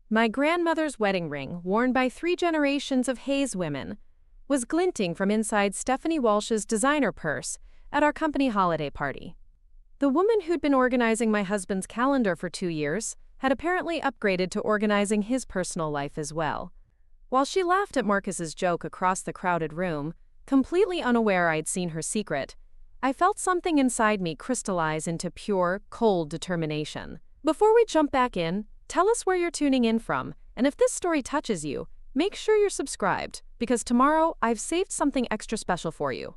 My grandmother's wedding ring, worn by 3 generations of Hayes women, was glinting from inside Stephanie Walsh's designer purse at our company holiday party. The woman who'd been organizing my husband's calendar for 2 years had apparently upgraded to organizing his personal life as well. While she laughed at Marcus's joke across the crowded room, completely unaware I'd seen her secret, I felt something inside me crystallize into pure, cold determination. Before we jump back in, tell us where you're tuning in from, and if this story touches you, make sure you're subscribed, because tomorrow I've saved something extra special for you.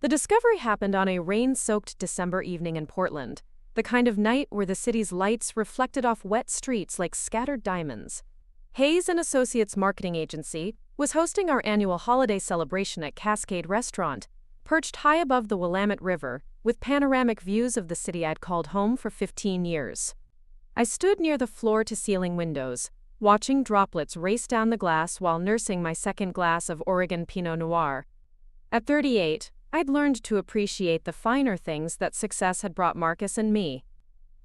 The discovery happened on a rain-soaked December evening in Portland, the kind of night where the city's lights reflected off wet streets like scattered diamonds. Hayes & Associates Marketing Agency was hosting our annual holiday celebration at Cascade Restaurant, perched high above the Willamette River, with panoramic views of the city I'd called home for 15 years. I stood near the floor-to-ceiling windows, watching droplets race down the glass while nursing my second glass of Oregon Pinot Noir. At 38, I'd learned to appreciate the finer things that success had brought Marcus and me.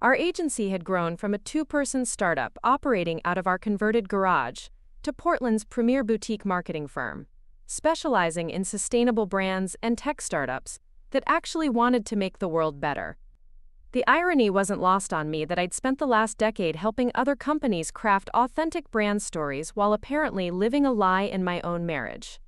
Our agency had grown from a 2-person startup operating out of our converted garage to Portland's premier boutique marketing firm, specializing in sustainable brands and tech startups that actually wanted to make the world better. The irony wasn't lost on me that I'd spent the last decade helping other companies craft authentic brand stories while apparently living a lie in my own marriage.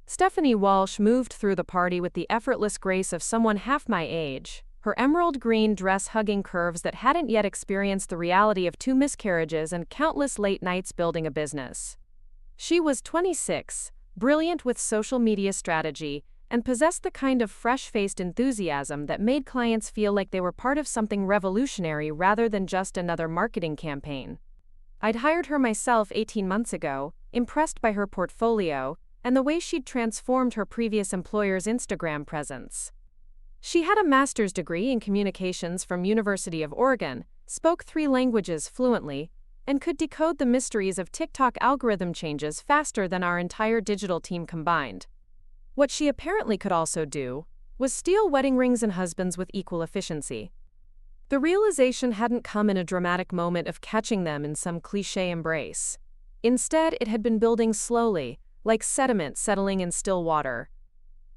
Stephanie Walsh moved through the party with the effortless grace of someone half my age, her emerald green dress hugging curves that hadn't yet experienced the reality of 2 miscarriages and countless late nights building a business. She was 26, brilliant with social media strategy, and possessed the kind of fresh-faced enthusiasm that made clients feel like they were part of something revolutionary rather than just another marketing campaign. I'd hired her myself 18 months ago, impressed by her portfolio and the way she'd transformed her previous employer's Instagram presence. She had a master's degree in communications from University of Oregon, spoke 3 languages fluently, and could decode the mysteries of TikTok algorithm changes faster than our entire digital team combined. What she apparently could also do was steal wedding rings and husbands with equal efficiency. The realization hadn't come in a dramatic moment of catching them in some cliché embrace. Instead, it had been building slowly, like sediment settling in still water.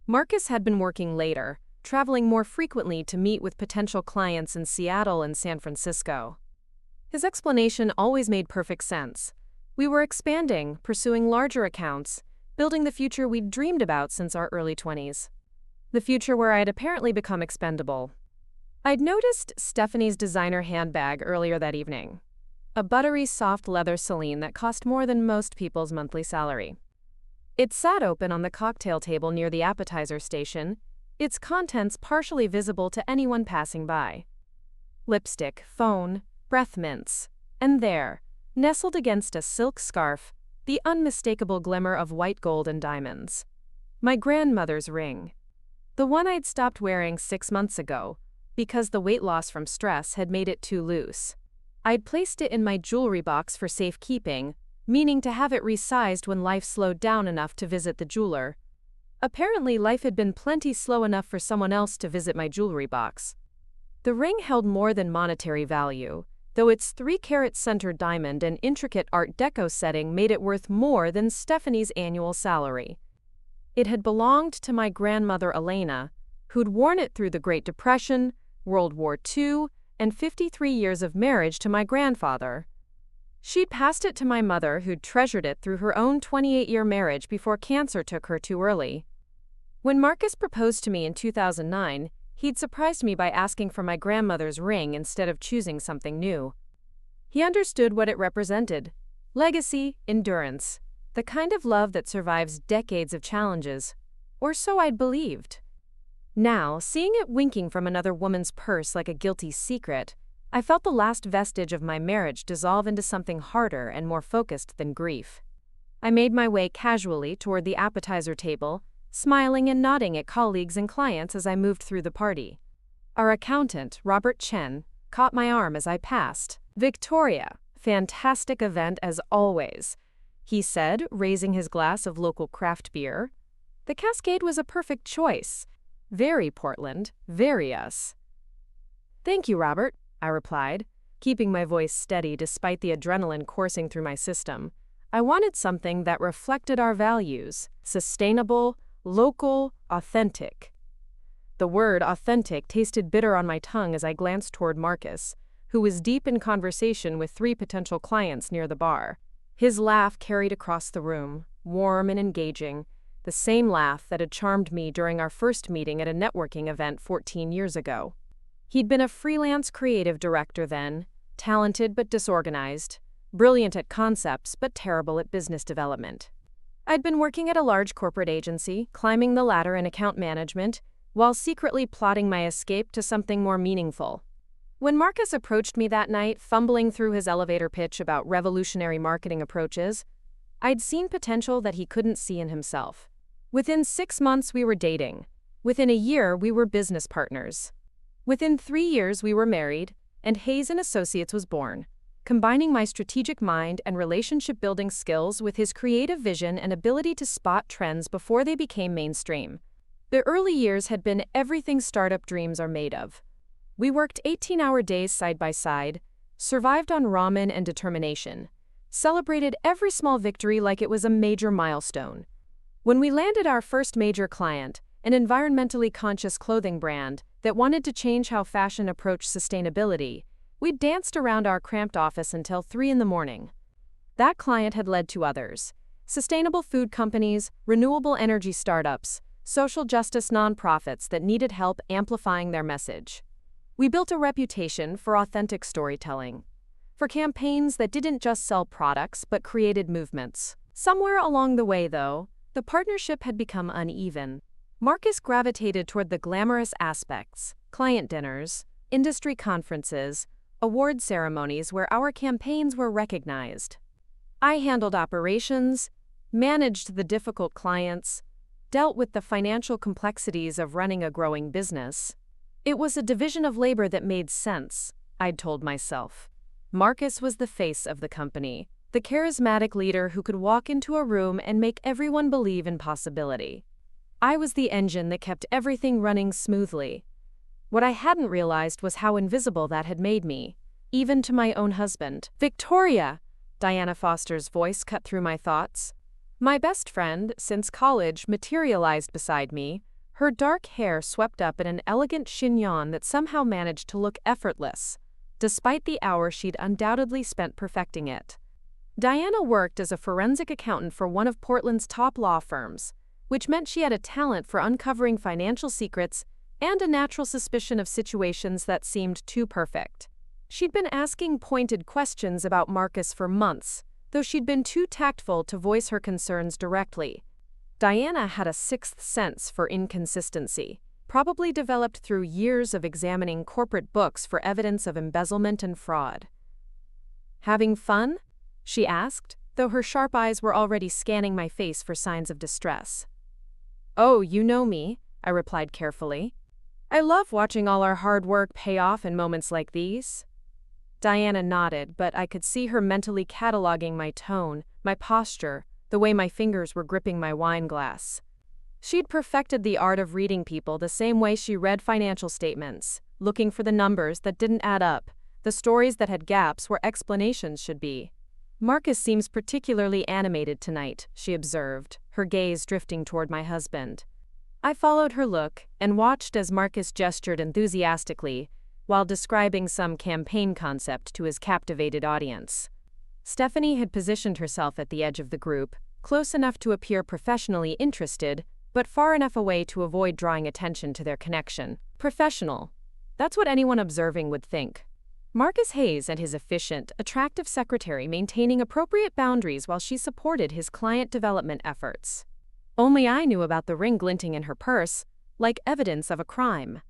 Marcus had been working later, traveling more frequently to meet with potential clients in Seattle and San Francisco. His explanation always made perfect sense. We were expanding, pursuing larger accounts, building the future we'd dreamed about since our early 20s. The future where I'd apparently become expendable. I'd noticed Stephanie's designer handbag earlier that evening. A buttery soft leather Celine that cost more than most people's monthly salary. It sat open on the cocktail table near the appetizer station, its contents partially visible to anyone passing by. Lipstick, phone, breath mints, and there, nestled against a silk scarf, the unmistakable glimmer of white gold and diamonds. My grandmother's ring. The one I'd stopped wearing 6 months ago, because the weight loss from stress had made it too loose. I'd placed it in my jewelry box for safekeeping, meaning to have it resized when life slowed down enough to visit the jeweler. Apparently, life had been plenty slow enough for someone else to visit my jewelry box. The ring held more than monetary value, though its 3-carat center diamond and intricate Art Deco setting made it worth more than Stephanie's annual salary. It had belonged to my grandmother Elena, who'd worn it through the Great Depression, World War II, and 53 years of marriage to my grandfather. She'd passed it to my mother, who'd treasured it through her own 28-year marriage before cancer took her too early. When Marcus proposed to me in 2009, he'd surprised me by asking for my grandmother's ring instead of choosing something new. He understood what it represented: legacy, endurance, the kind of love that survives decades of challenges, or so I'd believed. Now, seeing it winking from another woman's purse like a guilty secret, I felt the last vestige of my marriage dissolve into something harder and more focused than grief. I made my way casually toward the appetizer table, smiling and nodding at colleagues and clients as I moved through the party. Our accountant, Robert Chen, caught my arm as I passed. "Victoria, fantastic event as always," he said, raising his glass of local craft beer. The Cascade was a perfect choice. Very Portland, very us. "Thank you, Robert," I replied, keeping my voice steady despite the adrenaline coursing through my system. I wanted something that reflected our values: sustainable, local, authentic. The word authentic tasted bitter on my tongue as I glanced toward Marcus, who was deep in conversation with 3 potential clients near the bar. His laugh carried across the room, warm and engaging, the same laugh that had charmed me during our first meeting at a networking event 14 years ago. He'd been a freelance creative director then, talented but disorganized, brilliant at concepts but terrible at business development. I'd been working at a large corporate agency, climbing the ladder in account management, while secretly plotting my escape to something more meaningful. When Marcus approached me that night, fumbling through his elevator pitch about revolutionary marketing approaches, I'd seen potential that he couldn't see in himself. Within 6 months, we were dating. Within a year, we were business partners. Within 3 years, we were married, and Hayes & Associates was born, combining my strategic mind and relationship-building skills with his creative vision and ability to spot trends before they became mainstream. The early years had been everything startup dreams are made of. We worked 18-hour days side by side, survived on ramen and determination, celebrated every small victory like it was a major milestone. When we landed our first major client, an environmentally conscious clothing brand that wanted to change how fashion approached sustainability, we danced around our cramped office until 3 in the morning. That client had led to others: sustainable food companies, renewable energy startups, social justice nonprofits that needed help amplifying their message. We built a reputation for authentic storytelling, for campaigns that didn't just sell products but created movements. Somewhere along the way, though, the partnership had become uneven. Marcus gravitated toward the glamorous aspects: client dinners, industry conferences, award ceremonies where our campaigns were recognized. I handled operations, managed the difficult clients, dealt with the financial complexities of running a growing business. It was a division of labor that made sense, I'd told myself. Marcus was the face of the company, the charismatic leader who could walk into a room and make everyone believe in possibility. I was the engine that kept everything running smoothly. What I hadn't realized was how invisible that had made me, even to my own husband. "Victoria!" Diana Foster's voice cut through my thoughts. My best friend since college materialized beside me, her dark hair swept up in an elegant chignon that somehow managed to look effortless, despite the hour she'd undoubtedly spent perfecting it. Diana worked as a forensic accountant for one of Portland's top law firms, which meant she had a talent for uncovering financial secrets and a natural suspicion of situations that seemed too perfect. She'd been asking pointed questions about Marcus for months, though she'd been too tactful to voice her concerns directly. Diana had a sixth sense for inconsistency, probably developed through years of examining corporate books for evidence of embezzlement and fraud. "Having fun?" she asked, though her sharp eyes were already scanning my face for signs of distress. "Oh, you know me," I replied carefully. "I love watching all our hard work pay off in moments like these." Diana nodded, but I could see her mentally cataloging my tone, my posture, the way my fingers were gripping my wine glass. She'd perfected the art of reading people the same way she read financial statements, looking for the numbers that didn't add up, the stories that had gaps where explanations should be. "Marcus seems particularly animated tonight," she observed, her gaze drifting toward my husband. I followed her look and watched as Marcus gestured enthusiastically while describing some campaign concept to his captivated audience. Stephanie had positioned herself at the edge of the group, close enough to appear professionally interested, but far enough away to avoid drawing attention to their connection. Professional. That's what anyone observing would think. Marcus Hayes and his efficient, attractive secretary maintaining appropriate boundaries while she supported his client development efforts. Only I knew about the ring glinting in her purse, like evidence of a crime.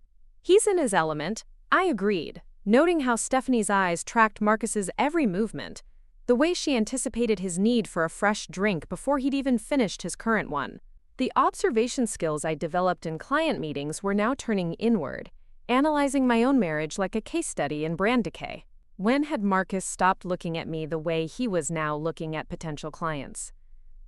"He's in his element," I agreed, noting how Stephanie's eyes tracked Marcus's every movement, the way she anticipated his need for a fresh drink before he'd even finished his current one. The observation skills I developed in client meetings were now turning inward, analyzing my own marriage like a case study in brand decay. When had Marcus stopped looking at me the way he was now looking at potential clients?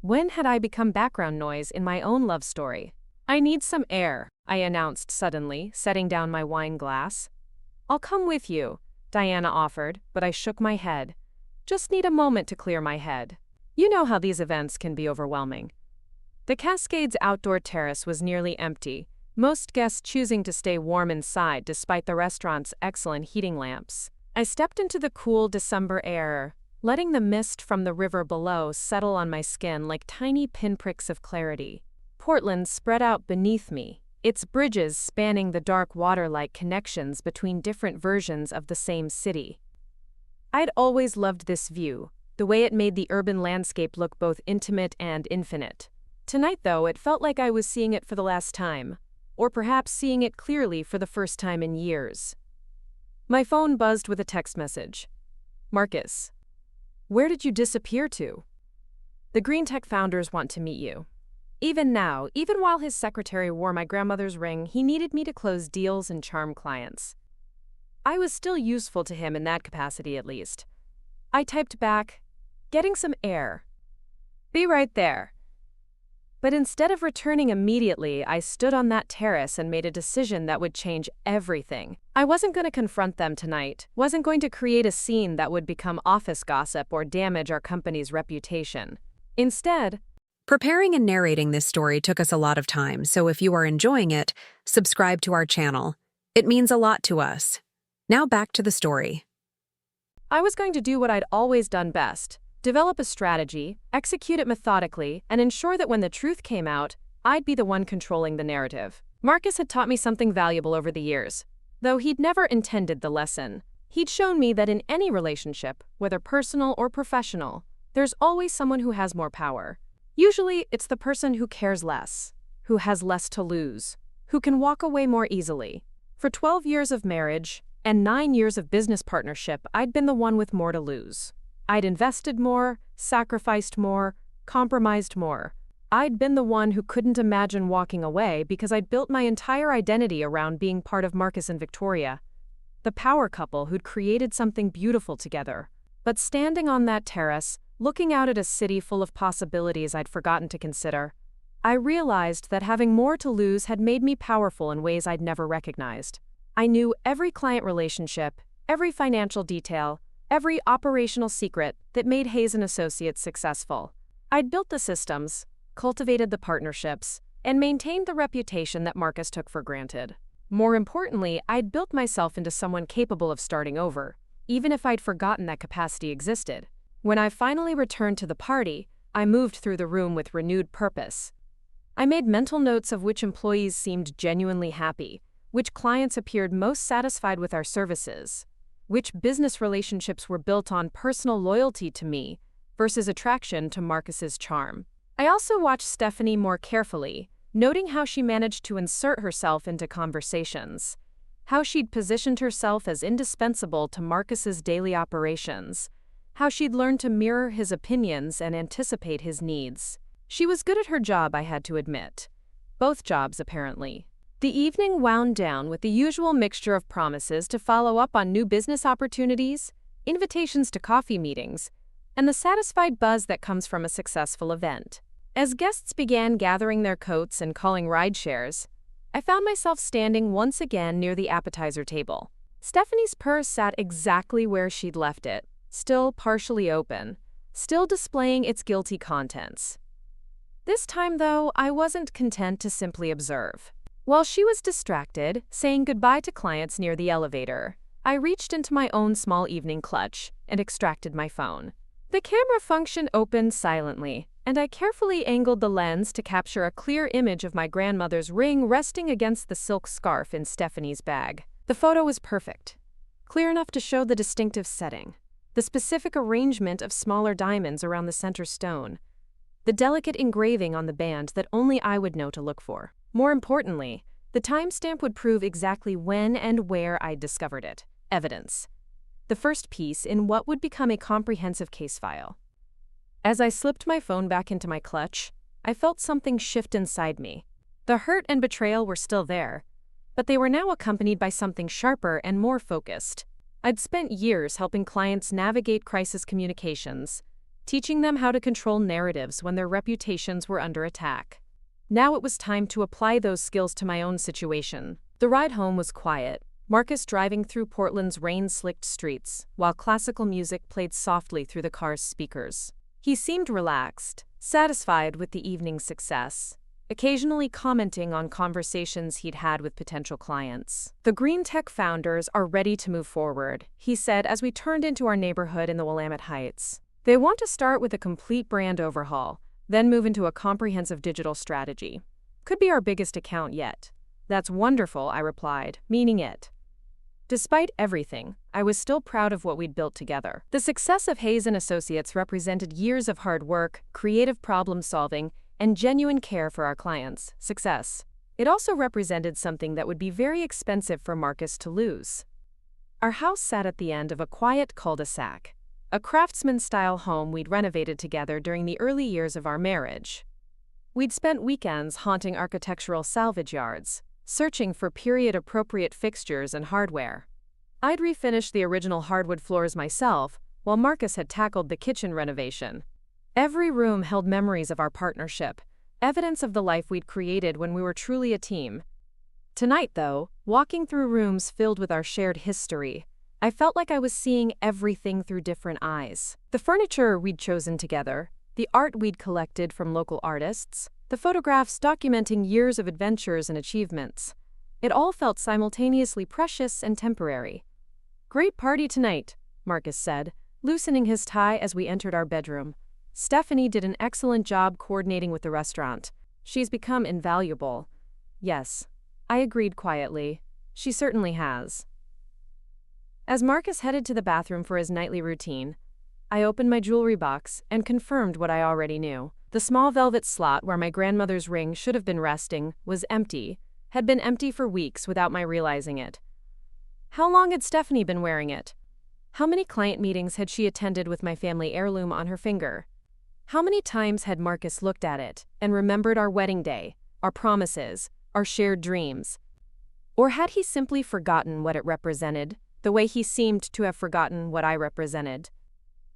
When had I become background noise in my own love story? "I need some air," I announced suddenly, setting down my wine glass. "I'll come with you," Diana offered, but I shook my head. Just need a moment to clear my head. You know how these events can be overwhelming. The Cascades outdoor terrace was nearly empty, most guests choosing to stay warm inside despite the restaurant's excellent heating lamps. I stepped into the cool December air, letting the mist from the river below settle on my skin like tiny pinpricks of clarity. Portland spread out beneath me, its bridges spanning the dark water-like connections between different versions of the same city. I'd always loved this view, the way it made the urban landscape look both intimate and infinite. Tonight, though, it felt like I was seeing it for the last time, or perhaps seeing it clearly for the first time in years. My phone buzzed with a text message. Marcus, where did you disappear to? The green tech founders want to meet you. Even now, even while his secretary wore my grandmother's ring, he needed me to close deals and charm clients. I was still useful to him in that capacity at least. I typed back, getting some air. Be right there. But instead of returning immediately, I stood on that terrace and made a decision that would change everything. I wasn't going to confront them tonight, wasn't going to create a scene that would become office gossip or damage our company's reputation. Instead, preparing and narrating this story took us a lot of time, so if you are enjoying it, subscribe to our channel. It means a lot to us. Now back to the story. I was going to do what I'd always done best. Develop a strategy, execute it methodically, and ensure that when the truth came out, I'd be the one controlling the narrative. Marcus had taught me something valuable over the years. Though he'd never intended the lesson, he'd shown me that in any relationship, whether personal or professional, there's always someone who has more power. Usually, it's the person who cares less, who has less to lose, who can walk away more easily. For 12 years of marriage and 9 years of business partnership, I'd been the one with more to lose. I'd invested more, sacrificed more, compromised more. I'd been the one who couldn't imagine walking away because I'd built my entire identity around being part of Marcus and Victoria, the power couple who'd created something beautiful together. But standing on that terrace, looking out at a city full of possibilities I'd forgotten to consider, I realized that having more to lose had made me powerful in ways I'd never recognized. I knew every client relationship, every financial detail, every operational secret that made Hayes & Associates successful. I'd built the systems, cultivated the partnerships, and maintained the reputation that Marcus took for granted. More importantly, I'd built myself into someone capable of starting over, even if I'd forgotten that capacity existed. When I finally returned to the party, I moved through the room with renewed purpose. I made mental notes of which employees seemed genuinely happy, which clients appeared most satisfied with our services, which business relationships were built on personal loyalty to me versus attraction to Marcus's charm. I also watched Stephanie more carefully, noting how she managed to insert herself into conversations, how she'd positioned herself as indispensable to Marcus's daily operations, how she'd learned to mirror his opinions and anticipate his needs. She was good at her job, I had to admit. Both jobs, apparently. The evening wound down with the usual mixture of promises to follow up on new business opportunities, invitations to coffee meetings, and the satisfied buzz that comes from a successful event. As guests began gathering their coats and calling ride-shares, I found myself standing once again near the appetizer table. Stephanie's purse sat exactly where she'd left it, still partially open, still displaying its guilty contents. This time, though, I wasn't content to simply observe. While she was distracted, saying goodbye to clients near the elevator, I reached into my own small evening clutch and extracted my phone. The camera function opened silently, and I carefully angled the lens to capture a clear image of my grandmother's ring resting against the silk scarf in Stephanie's bag. The photo was perfect, clear enough to show the distinctive setting, the specific arrangement of smaller diamonds around the center stone, the delicate engraving on the band that only I would know to look for. More importantly, the timestamp would prove exactly when and where I'd discovered it. Evidence. The first piece in what would become a comprehensive case file. As I slipped my phone back into my clutch, I felt something shift inside me. The hurt and betrayal were still there, but they were now accompanied by something sharper and more focused. I'd spent years helping clients navigate crisis communications, teaching them how to control narratives when their reputations were under attack. Now it was time to apply those skills to my own situation. The ride home was quiet, Marcus driving through Portland's rain-slicked streets, while classical music played softly through the car's speakers. He seemed relaxed, satisfied with the evening's success, occasionally commenting on conversations he'd had with potential clients. "The green tech founders are ready to move forward," he said as we turned into our neighborhood in the Willamette Heights. "They want to start with a complete brand overhaul, then move into a comprehensive digital strategy. Could be our biggest account yet." "That's wonderful," I replied, meaning it. Despite everything, I was still proud of what we'd built together. The success of Hayes & Associates represented years of hard work, creative problem-solving, and genuine care for our clients' success. It also represented something that would be very expensive for Marcus to lose. Our house sat at the end of a quiet cul-de-sac, a craftsman-style home we'd renovated together during the early years of our marriage. We'd spent weekends haunting architectural salvage yards, searching for period-appropriate fixtures and hardware. I'd refinished the original hardwood floors myself, while Marcus had tackled the kitchen renovation. Every room held memories of our partnership, evidence of the life we'd created when we were truly a team. Tonight, though, walking through rooms filled with our shared history, I felt like I was seeing everything through different eyes. The furniture we'd chosen together, the art we'd collected from local artists, the photographs documenting years of adventures and achievements. It all felt simultaneously precious and temporary. "Great party tonight," Marcus said, loosening his tie as we entered our bedroom. "Stephanie did an excellent job coordinating with the restaurant. She's become invaluable." "Yes," I agreed quietly. "She certainly has." As Marcus headed to the bathroom for his nightly routine, I opened my jewelry box and confirmed what I already knew. The small velvet slot where my grandmother's ring should have been resting was empty, had been empty for weeks without my realizing it. How long had Stephanie been wearing it? How many client meetings had she attended with my family heirloom on her finger? How many times had Marcus looked at it and remembered our wedding day, our promises, our shared dreams? Or had he simply forgotten what it represented, the way he seemed to have forgotten what I represented?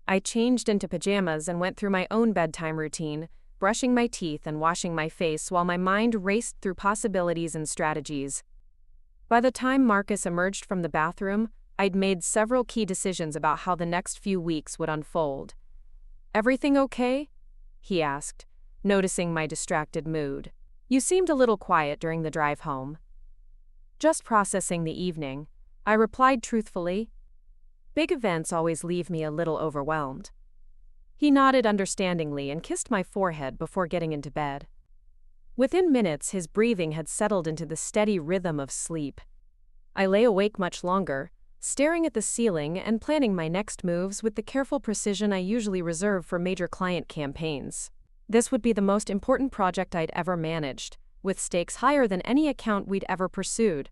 I changed into pajamas and went through my own bedtime routine, brushing my teeth and washing my face while my mind raced through possibilities and strategies. By the time Marcus emerged from the bathroom, I'd made several key decisions about how the next few weeks would unfold. "Everything okay?" he asked, noticing my distracted mood. "You seemed a little quiet during the drive home." "Just processing the evening," I replied truthfully. "Big events always leave me a little overwhelmed." He nodded understandingly and kissed my forehead before getting into bed. Within minutes, his breathing had settled into the steady rhythm of sleep. I lay awake much longer, staring at the ceiling and planning my next moves with the careful precision I usually reserve for major client campaigns. This would be the most important project I'd ever managed, with stakes higher than any account we'd ever pursued.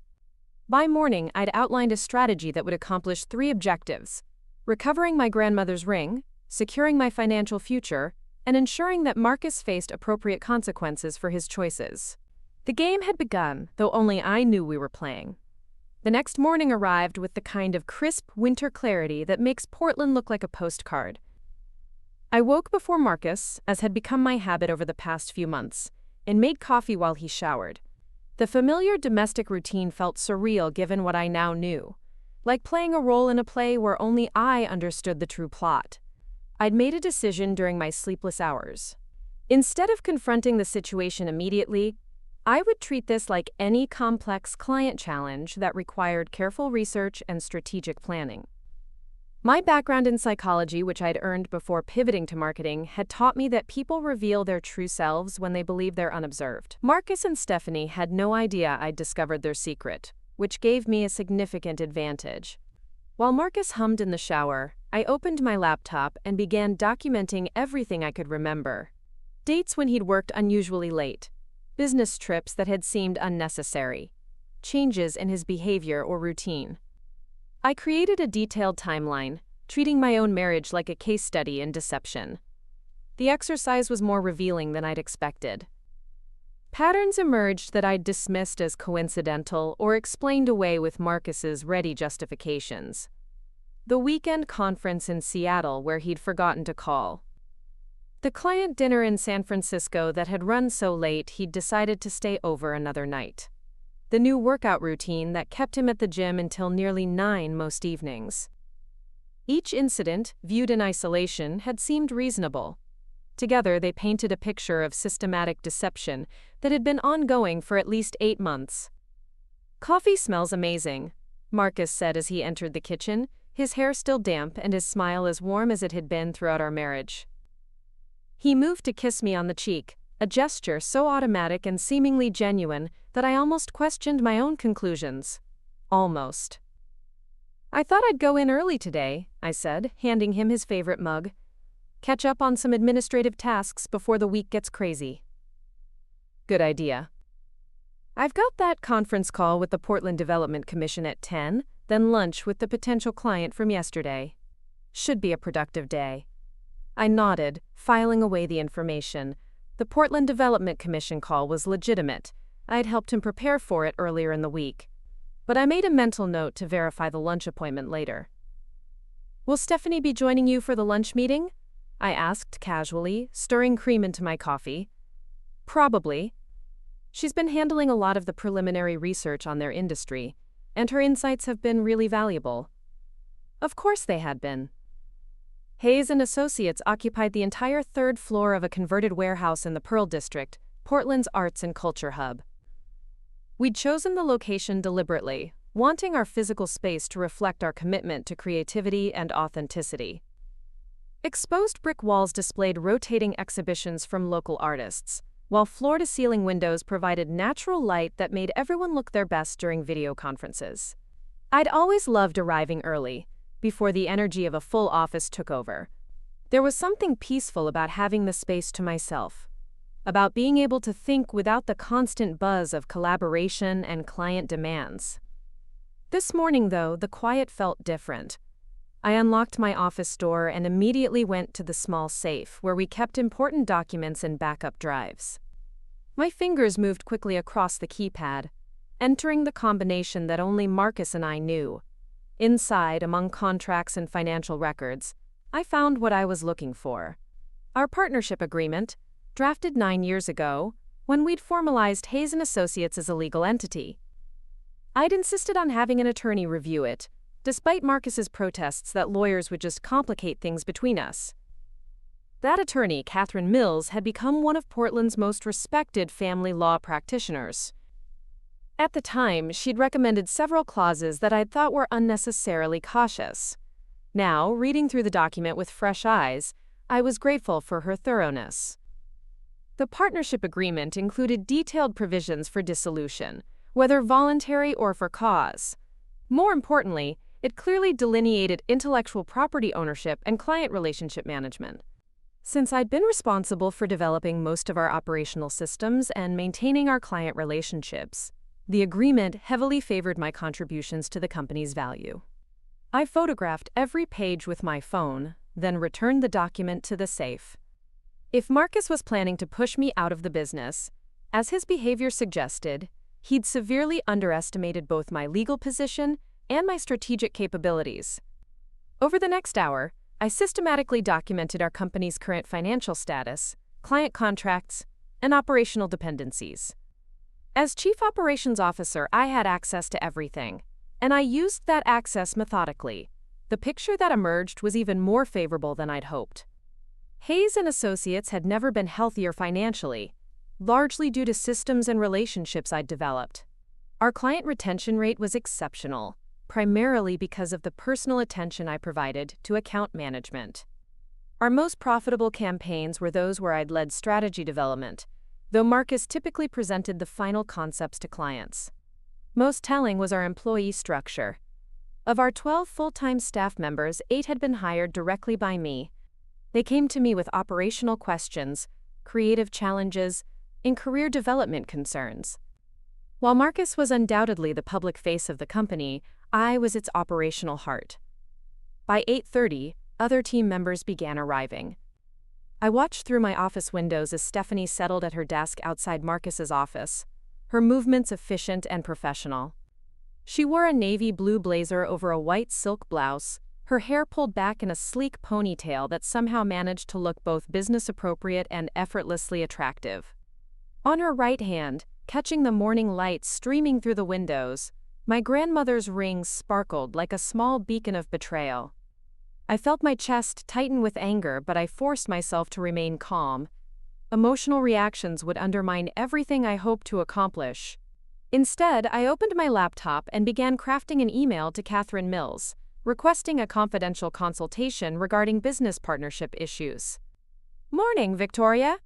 By morning, I'd outlined a strategy that would accomplish 3 objectives: recovering my grandmother's ring, securing my financial future, and ensuring that Marcus faced appropriate consequences for his choices. The game had begun, though only I knew we were playing. The next morning arrived with the kind of crisp winter clarity that makes Portland look like a postcard. I woke before Marcus, as had become my habit over the past few months, and made coffee while he showered. The familiar domestic routine felt surreal given what I now knew, like playing a role in a play where only I understood the true plot. I'd made a decision during my sleepless hours. Instead of confronting the situation immediately, I would treat this like any complex client challenge that required careful research and strategic planning. My background in psychology, which I'd earned before pivoting to marketing, had taught me that people reveal their true selves when they believe they're unobserved. Marcus and Stephanie had no idea I'd discovered their secret, which gave me a significant advantage. While Marcus hummed in the shower, I opened my laptop and began documenting everything I could remember. Dates when he'd worked unusually late, business trips that had seemed unnecessary, changes in his behavior or routine. I created a detailed timeline, treating my own marriage like a case study in deception. The exercise was more revealing than I'd expected. Patterns emerged that I'd dismissed as coincidental or explained away with Marcus's ready justifications. The weekend conference in Seattle where he'd forgotten to call. The client dinner in San Francisco that had run so late he'd decided to stay over another night. the new workout routine that kept him at the gym until nearly 9 most evenings. Each incident, viewed in isolation, had seemed reasonable. Together, they painted a picture of systematic deception that had been ongoing for at least 8 months. "Coffee smells amazing," Marcus said as he entered the kitchen, his hair still damp and his smile as warm as it had been throughout our marriage. He moved to kiss me on the cheek, a gesture so automatic and seemingly genuine that I almost questioned my own conclusions. Almost. "I thought I'd go in early today," I said, handing him his favorite mug. "Catch up on some administrative tasks before the week gets crazy." "Good idea. I've got that conference call with the Portland Development Commission at 10, then lunch with the potential client from yesterday. Should be a productive day." I nodded, filing away the information. The Portland Development Commission call was legitimate. I had helped him prepare for it earlier in the week. But I made a mental note to verify the lunch appointment later. "Will Stephanie be joining you for the lunch meeting?" I asked casually, stirring cream into my coffee. "Probably. She's been handling a lot of the preliminary research on their industry, and her insights have been really valuable." Of course they had been. Hayes and Associates occupied the entire 3rd floor of a converted warehouse in the Pearl District, Portland's arts and culture hub. We'd chosen the location deliberately, wanting our physical space to reflect our commitment to creativity and authenticity. Exposed brick walls displayed rotating exhibitions from local artists, while floor-to-ceiling windows provided natural light that made everyone look their best during video conferences. I'd always loved arriving early, before the energy of a full office took over. There was something peaceful about having the space to myself, about being able to think without the constant buzz of collaboration and client demands. This morning, though, the quiet felt different. I unlocked my office door and immediately went to the small safe where we kept important documents and backup drives. My fingers moved quickly across the keypad, entering the combination that only Marcus and I knew. Inside, among contracts and financial records, I found what I was looking for. Our partnership agreement, drafted 9 years ago, when we'd formalized Hayes & Associates as a legal entity. I'd insisted on having an attorney review it, despite Marcus's protests that lawyers would just complicate things between us. That attorney, Catherine Mills, had become one of Portland's most respected family law practitioners. At the time, she'd recommended several clauses that I'd thought were unnecessarily cautious. Now, reading through the document with fresh eyes, I was grateful for her thoroughness. The partnership agreement included detailed provisions for dissolution, whether voluntary or for cause. More importantly, it clearly delineated intellectual property ownership and client relationship management. Since I'd been responsible for developing most of our operational systems and maintaining our client relationships, the agreement heavily favored my contributions to the company's value. I photographed every page with my phone, then returned the document to the safe. If Marcus was planning to push me out of the business, as his behavior suggested, he'd severely underestimated both my legal position and my strategic capabilities. Over the next hour, I systematically documented our company's current financial status, client contracts, and operational dependencies. As Chief Operations Officer, I had access to everything, and I used that access methodically. The picture that emerged was even more favorable than I'd hoped. Hayes & Associates had never been healthier financially, largely due to systems and relationships I'd developed. Our client retention rate was exceptional, primarily because of the personal attention I provided to account management. Our most profitable campaigns were those where I'd led strategy development, though Marcus typically presented the final concepts to clients. Most telling was our employee structure. Of our 12 full-time staff members, 8 had been hired directly by me. They came to me with operational questions, creative challenges, and career development concerns. While Marcus was undoubtedly the public face of the company, I was its operational heart. By 8:30, other team members began arriving. I watched through my office windows as Stephanie settled at her desk outside Marcus's office, her movements efficient and professional. She wore a navy blue blazer over a white silk blouse, her hair pulled back in a sleek ponytail that somehow managed to look both business-appropriate and effortlessly attractive. On her right hand, catching the morning light streaming through the windows. My grandmother's ring sparkled like a small beacon of betrayal. I felt my chest tighten with anger, but I forced myself to remain calm. Emotional reactions would undermine everything I hoped to accomplish. Instead, I opened my laptop and began crafting an email to Catherine Mills, requesting a confidential consultation regarding business partnership issues. "Morning, Victoria."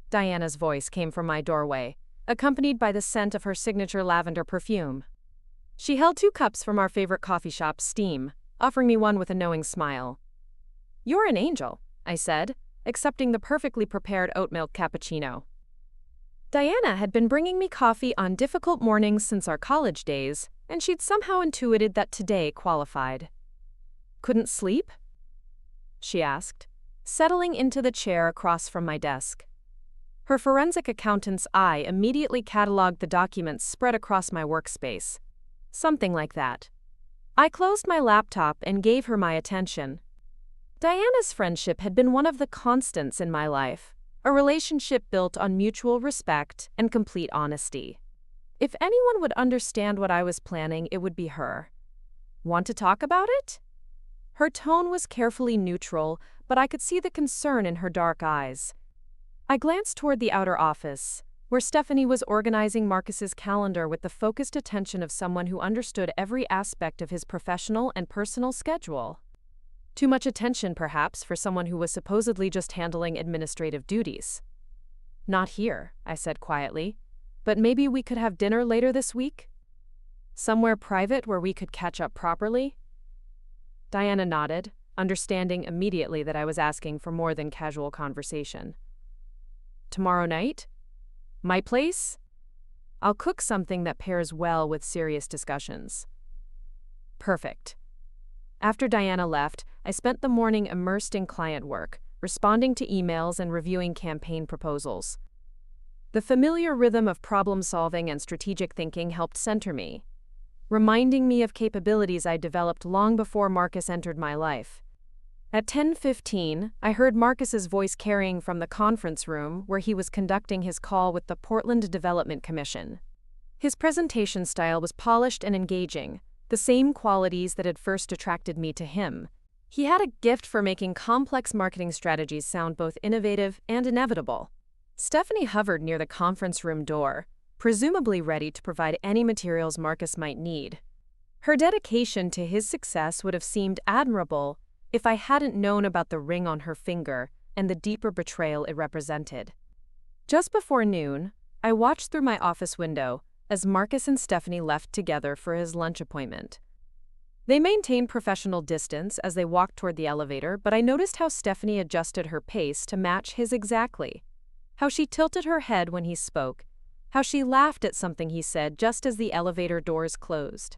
Diana's voice came from my doorway, accompanied by the scent of her signature lavender perfume. She held 2 cups from our favorite coffee shop, Steam, offering me one with a knowing smile. "You're an angel," I said, accepting the perfectly prepared oat milk cappuccino. Diana had been bringing me coffee on difficult mornings since our college days, and she'd somehow intuited that today qualified. "Couldn't sleep?" she asked, settling into the chair across from my desk. Her forensic accountant's eye immediately cataloged the documents spread across my workspace. Something like that. I closed my laptop and gave her my attention. Diana's friendship had been one of the constants in my life, a relationship built on mutual respect and complete honesty. If anyone would understand what I was planning, it would be her. "Want to talk about it?" Her tone was carefully neutral, but I could see the concern in her dark eyes. I glanced toward the outer office, where Stephanie was organizing Marcus's calendar with the focused attention of someone who understood every aspect of his professional and personal schedule. Too much attention, perhaps, for someone who was supposedly just handling administrative duties. "Not here," I said quietly, "but maybe we could have dinner later this week? Somewhere private where we could catch up properly?" Diana nodded, understanding immediately that I was asking for more than casual conversation. "Tomorrow night? My place? I'll cook something that pairs well with serious discussions." "Perfect." After Diana left, I spent the morning immersed in client work, responding to emails and reviewing campaign proposals. The familiar rhythm of problem-solving and strategic thinking helped center me, reminding me of capabilities I developed long before Marcus entered my life. At 10:15, I heard Marcus's voice carrying from the conference room where he was conducting his call with the Portland Development Commission. His presentation style was polished and engaging, the same qualities that had first attracted me to him. He had a gift for making complex marketing strategies sound both innovative and inevitable. Stephanie hovered near the conference room door, presumably ready to provide any materials Marcus might need. Her dedication to his success would have seemed admirable if I hadn't known about the ring on her finger and the deeper betrayal it represented. Just before noon, I watched through my office window as Marcus and Stephanie left together for his lunch appointment. They maintained professional distance as they walked toward the elevator, but I noticed how Stephanie adjusted her pace to match his exactly. How she tilted her head when he spoke, how she laughed at something he said just as the elevator doors closed.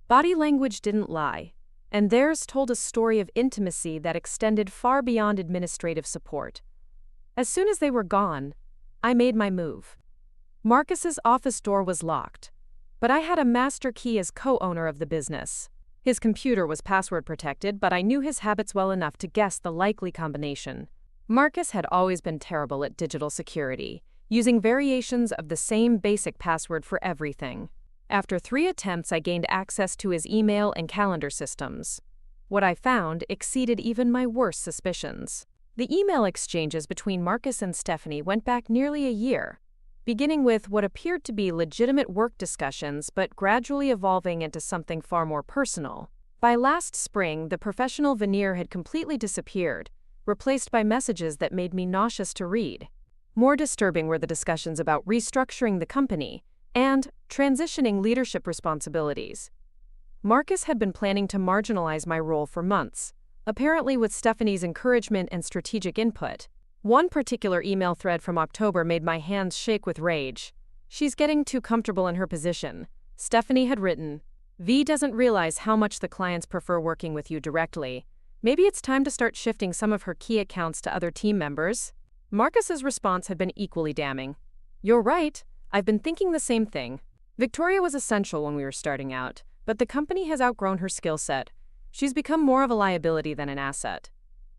Body language didn't lie, and theirs told a story of intimacy that extended far beyond administrative support. As soon as they were gone, I made my move. Marcus's office door was locked, but I had a master key as co-owner of the business. His computer was password protected, but I knew his habits well enough to guess the likely combination. Marcus had always been terrible at digital security, using variations of the same basic password for everything. After 3 attempts, I gained access to his email and calendar systems. What I found exceeded even my worst suspicions. The email exchanges between Marcus and Stephanie went back nearly a year, beginning with what appeared to be legitimate work discussions but gradually evolving into something far more personal. By last spring, the professional veneer had completely disappeared, replaced by messages that made me nauseous to read. More disturbing were the discussions about restructuring the company and transitioning leadership responsibilities. Marcus had been planning to marginalize my role for months, apparently with Stephanie's encouragement and strategic input. One particular email thread from October made my hands shake with rage. "She's getting too comfortable in her position," Stephanie had written. "V doesn't realize how much the clients prefer working with you directly. Maybe it's time to start shifting some of her key accounts to other team members." Marcus's response had been equally damning. "You're right. I've been thinking the same thing. Victoria was essential when we were starting out, but the company has outgrown her skill set. She's become more of a liability than an asset."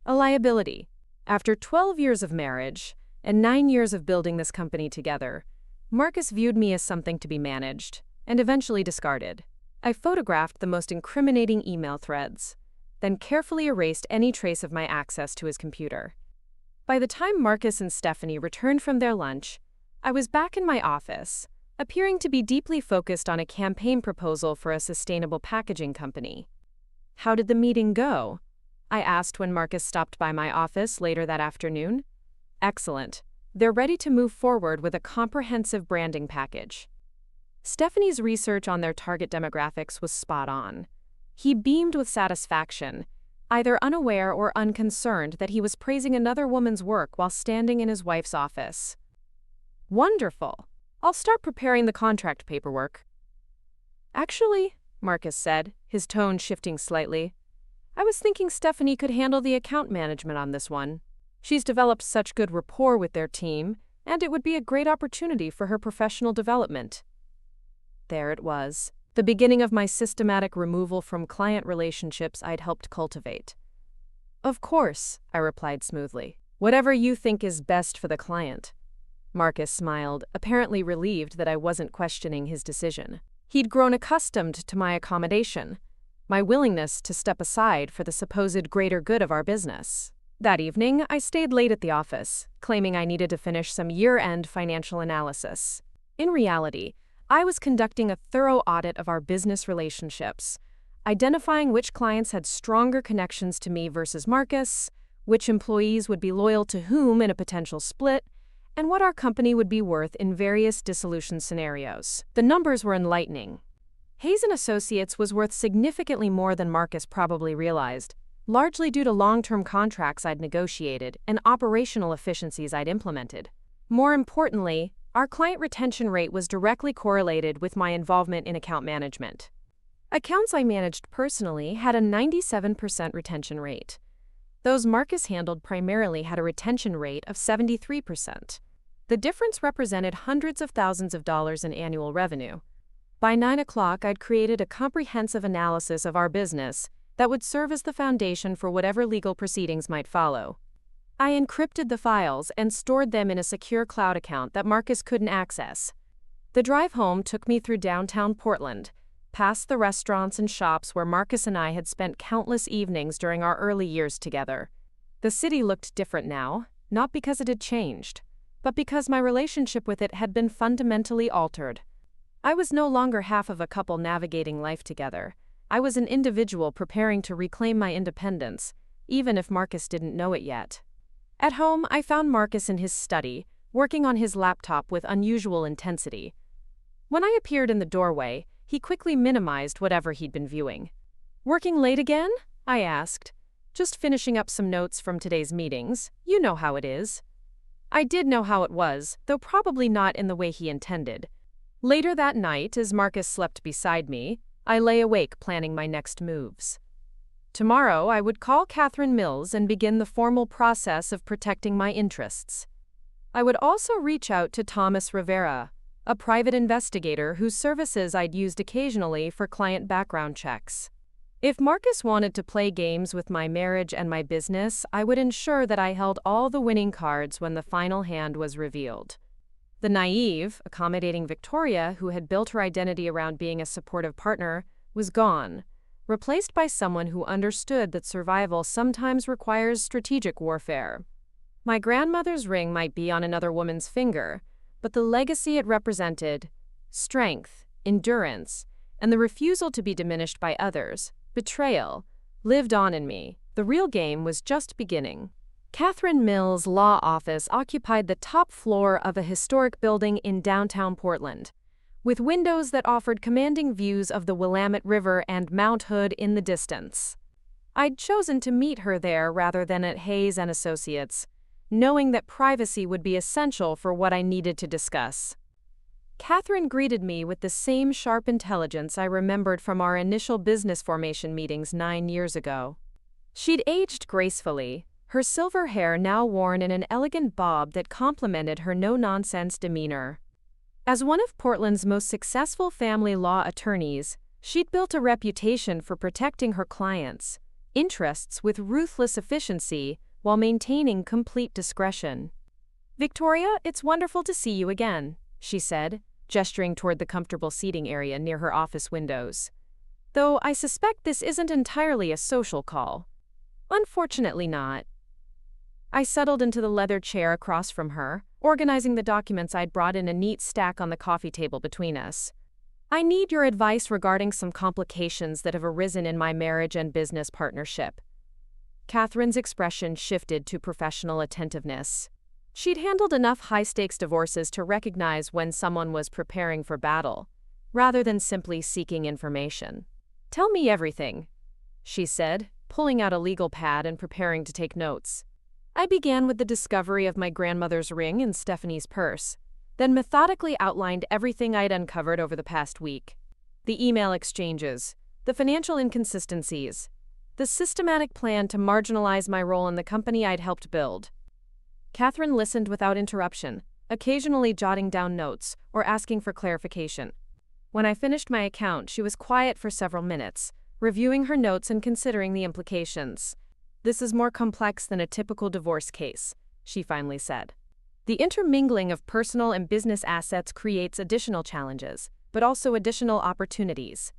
A liability. After 12 years of marriage and 9 years of building this company together, Marcus viewed me as something to be managed, and eventually discarded. I photographed the most incriminating email threads, then carefully erased any trace of my access to his computer. By the time Marcus and Stephanie returned from their lunch, I was back in my office, appearing to be deeply focused on a campaign proposal for a sustainable packaging company. "How did the meeting go?" I asked when Marcus stopped by my office later that afternoon. "Excellent. They're ready to move forward with a comprehensive branding package." Stephanie's research on their target demographics was spot on. He beamed with satisfaction, either unaware or unconcerned that he was praising another woman's work while standing in his wife's office. "Wonderful. I'll start preparing the contract paperwork." "Actually," Marcus said, his tone shifting slightly, "I was thinking Stephanie could handle the account management on this one. She's developed such good rapport with their team, and it would be a great opportunity for her professional development." There it was, the beginning of my systematic removal from client relationships I'd helped cultivate. "Of course," I replied smoothly. "Whatever you think is best for the client." Marcus smiled, apparently relieved that I wasn't questioning his decision. He'd grown accustomed to my accommodation, my willingness to step aside for the supposed greater good of our business. That evening, I stayed late at the office, claiming I needed to finish some year-end financial analysis. In reality, I was conducting a thorough audit of our business relationships, identifying which clients had stronger connections to me versus Marcus, which employees would be loyal to whom in a potential split, and what our company would be worth in various dissolution scenarios. The numbers were enlightening. Hayes & Associates was worth significantly more than Marcus probably realized, largely due to long-term contracts I'd negotiated and operational efficiencies I'd implemented. More importantly, our client retention rate was directly correlated with my involvement in account management. Accounts I managed personally had a 97% retention rate. Those Marcus handled primarily had a retention rate of 73%. The difference represented hundreds of thousands of dollars in annual revenue. By 9 o'clock, I'd created a comprehensive analysis of our business that would serve as the foundation for whatever legal proceedings might follow. I encrypted the files and stored them in a secure cloud account that Marcus couldn't access. The drive home took me through downtown Portland, past the restaurants and shops where Marcus and I had spent countless evenings during our early years together. The city looked different now, not because it had changed, but because my relationship with it had been fundamentally altered. I was no longer half of a couple navigating life together. I was an individual preparing to reclaim my independence, even if Marcus didn't know it yet. At home, I found Marcus in his study, working on his laptop with unusual intensity. When I appeared in the doorway, he quickly minimized whatever he'd been viewing. "Working late again?" I asked. "Just finishing up some notes from today's meetings. You know how it is." I did know how it was, though probably not in the way he intended. Later that night, as Marcus slept beside me, I lay awake planning my next moves. Tomorrow, I would call Catherine Mills and begin the formal process of protecting my interests. I would also reach out to Thomas Rivera, a private investigator whose services I'd used occasionally for client background checks. If Marcus wanted to play games with my marriage and my business, I would ensure that I held all the winning cards when the final hand was revealed. The naive, accommodating Victoria, who had built her identity around being a supportive partner, was gone, replaced by someone who understood that survival sometimes requires strategic warfare. My grandmother's ring might be on another woman's finger, but the legacy it represented, strength, endurance, and the refusal to be diminished by others, betrayal, lived on in me. The real game was just beginning. Catherine Mills' law office occupied the top floor of a historic building in downtown Portland, with windows that offered commanding views of the Willamette River and Mount Hood in the distance. I'd chosen to meet her there rather than at Hayes & Associates, knowing that privacy would be essential for what I needed to discuss. Catherine greeted me with the same sharp intelligence I remembered from our initial business formation meetings 9 years ago. She'd aged gracefully, her silver hair now worn in an elegant bob that complemented her no-nonsense demeanor. As one of Portland's most successful family law attorneys, she'd built a reputation for protecting her clients' interests with ruthless efficiency while maintaining complete discretion. "Victoria, it's wonderful to see you again," she said, gesturing toward the comfortable seating area near her office windows. Though I suspect this isn't entirely a social call. Unfortunately not. I settled into the leather chair across from her, organizing the documents I'd brought in a neat stack on the coffee table between us. I need your advice regarding some complications that have arisen in my marriage and business partnership. Catherine's expression shifted to professional attentiveness. She'd handled enough high-stakes divorces to recognize when someone was preparing for battle, rather than simply seeking information. "Tell me everything," she said, pulling out a legal pad and preparing to take notes. I began with the discovery of my grandmother's ring in Stephanie's purse, then methodically outlined everything I'd uncovered over the past week. The email exchanges, the financial inconsistencies, the systematic plan to marginalize my role in the company I'd helped build. Catherine listened without interruption, occasionally jotting down notes or asking for clarification. When I finished my account, she was quiet for several minutes, reviewing her notes and considering the implications. "This is more complex than a typical divorce case," she finally said. "The intermingling of personal and business assets creates additional challenges, but also additional opportunities."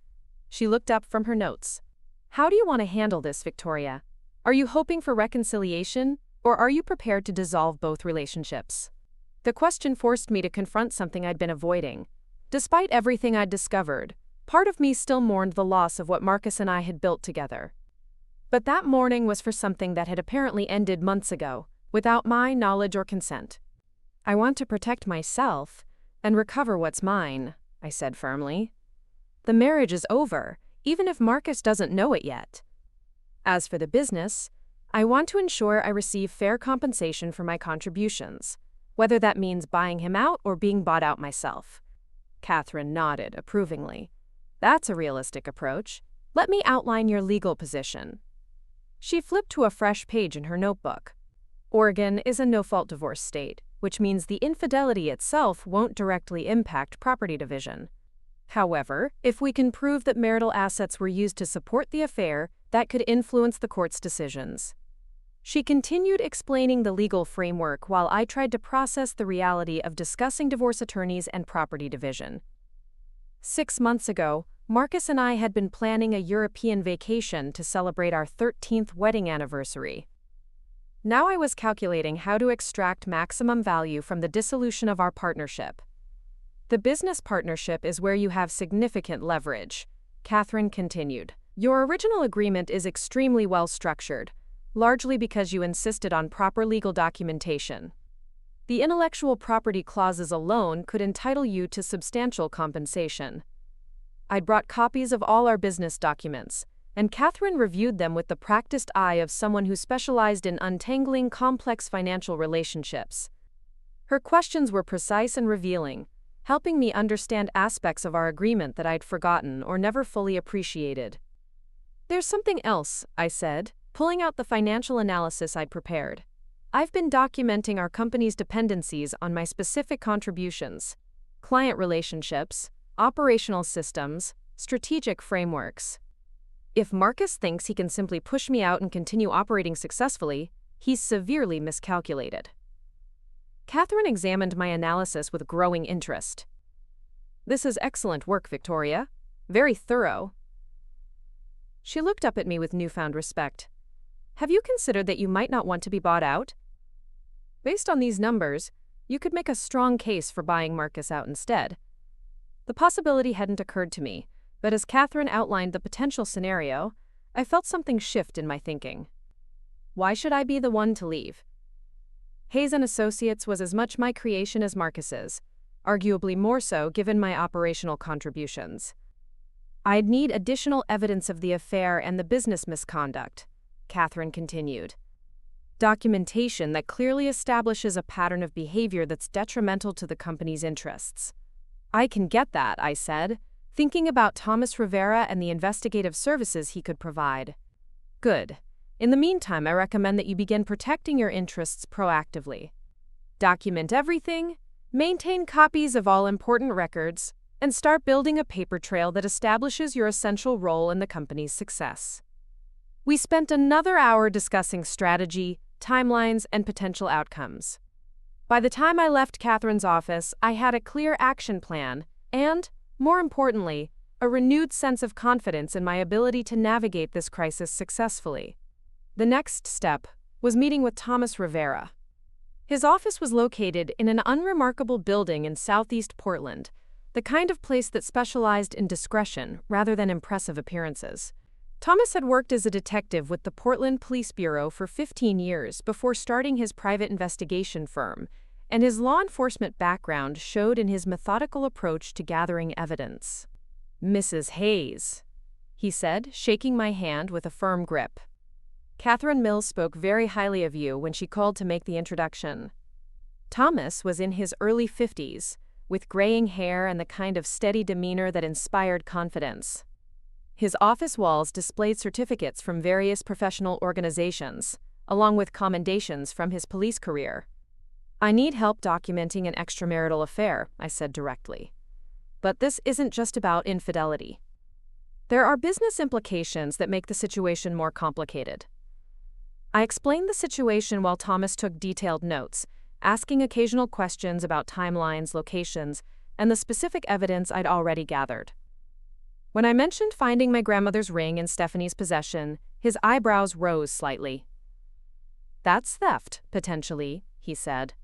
She looked up from her notes. "How do you want to handle this, Victoria? Are you hoping for reconciliation, or are you prepared to dissolve both relationships?" The question forced me to confront something I'd been avoiding. Despite everything I'd discovered, part of me still mourned the loss of what Marcus and I had built together. But that mourning was for something that had apparently ended months ago, without my knowledge or consent. "I want to protect myself and recover what's mine," I said firmly. "The marriage is over, even if Marcus doesn't know it yet. As for the business, I want to ensure I receive fair compensation for my contributions, whether that means buying him out or being bought out myself." Catherine nodded approvingly. "That's a realistic approach. Let me outline your legal position." She flipped to a fresh page in her notebook. Oregon is a no-fault divorce state, which means the infidelity itself won't directly impact property division. However, if we can prove that marital assets were used to support the affair, that could influence the court's decisions. She continued explaining the legal framework while I tried to process the reality of discussing divorce attorneys and property division. 6 months ago, Marcus and I had been planning a European vacation to celebrate our 13th wedding anniversary. Now I was calculating how to extract maximum value from the dissolution of our partnership. "The business partnership is where you have significant leverage," Catherine continued. "Your original agreement is extremely well structured, largely because you insisted on proper legal documentation. The intellectual property clauses alone could entitle you to substantial compensation." I'd brought copies of all our business documents, and Catherine reviewed them with the practiced eye of someone who specialized in untangling complex financial relationships. Her questions were precise and revealing, helping me understand aspects of our agreement that I'd forgotten or never fully appreciated. "There's something else," I said, pulling out the financial analysis I'd prepared. "I've been documenting our company's dependencies on my specific contributions, client relationships, operational systems, strategic frameworks. If Marcus thinks he can simply push me out and continue operating successfully, he's severely miscalculated." Catherine examined my analysis with growing interest. "This is excellent work, Victoria. Very thorough." She looked up at me with newfound respect. "Have you considered that you might not want to be bought out? Based on these numbers, you could make a strong case for buying Marcus out instead." The possibility hadn't occurred to me, but as Catherine outlined the potential scenario, I felt something shift in my thinking. Why should I be the one to leave? Hayes & Associates was as much my creation as Marcus's, arguably more so given my operational contributions. "I'd need additional evidence of the affair and the business misconduct," Catherine continued. "Documentation that clearly establishes a pattern of behavior that's detrimental to the company's interests." "I can get that," I said, thinking about Thomas Rivera and the investigative services he could provide. "Good. In the meantime, I recommend that you begin protecting your interests proactively. Document everything, maintain copies of all important records, and start building a paper trail that establishes your essential role in the company's success." We spent another hour discussing strategy, timelines, and potential outcomes. By the time I left Catherine's office, I had a clear action plan and, more importantly, a renewed sense of confidence in my ability to navigate this crisis successfully. The next step was meeting with Thomas Rivera. His office was located in an unremarkable building in southeast Portland, the kind of place that specialized in discretion rather than impressive appearances. Thomas had worked as a detective with the Portland Police Bureau for 15 years before starting his private investigation firm, and his law enforcement background showed in his methodical approach to gathering evidence. "Mrs. Hayes," he said, shaking my hand with a firm grip. "Catherine Mills spoke very highly of you when she called to make the introduction." Thomas was in his early 50s, with graying hair and the kind of steady demeanor that inspired confidence. His office walls displayed certificates from various professional organizations, along with commendations from his police career. "I need help documenting an extramarital affair," I said directly. "But this isn't just about infidelity. There are business implications that make the situation more complicated." I explained the situation while Thomas took detailed notes, asking occasional questions about timelines, locations, and the specific evidence I'd already gathered. When I mentioned finding my grandmother's ring in Stephanie's possession, his eyebrows rose slightly. "That's theft, potentially," he said,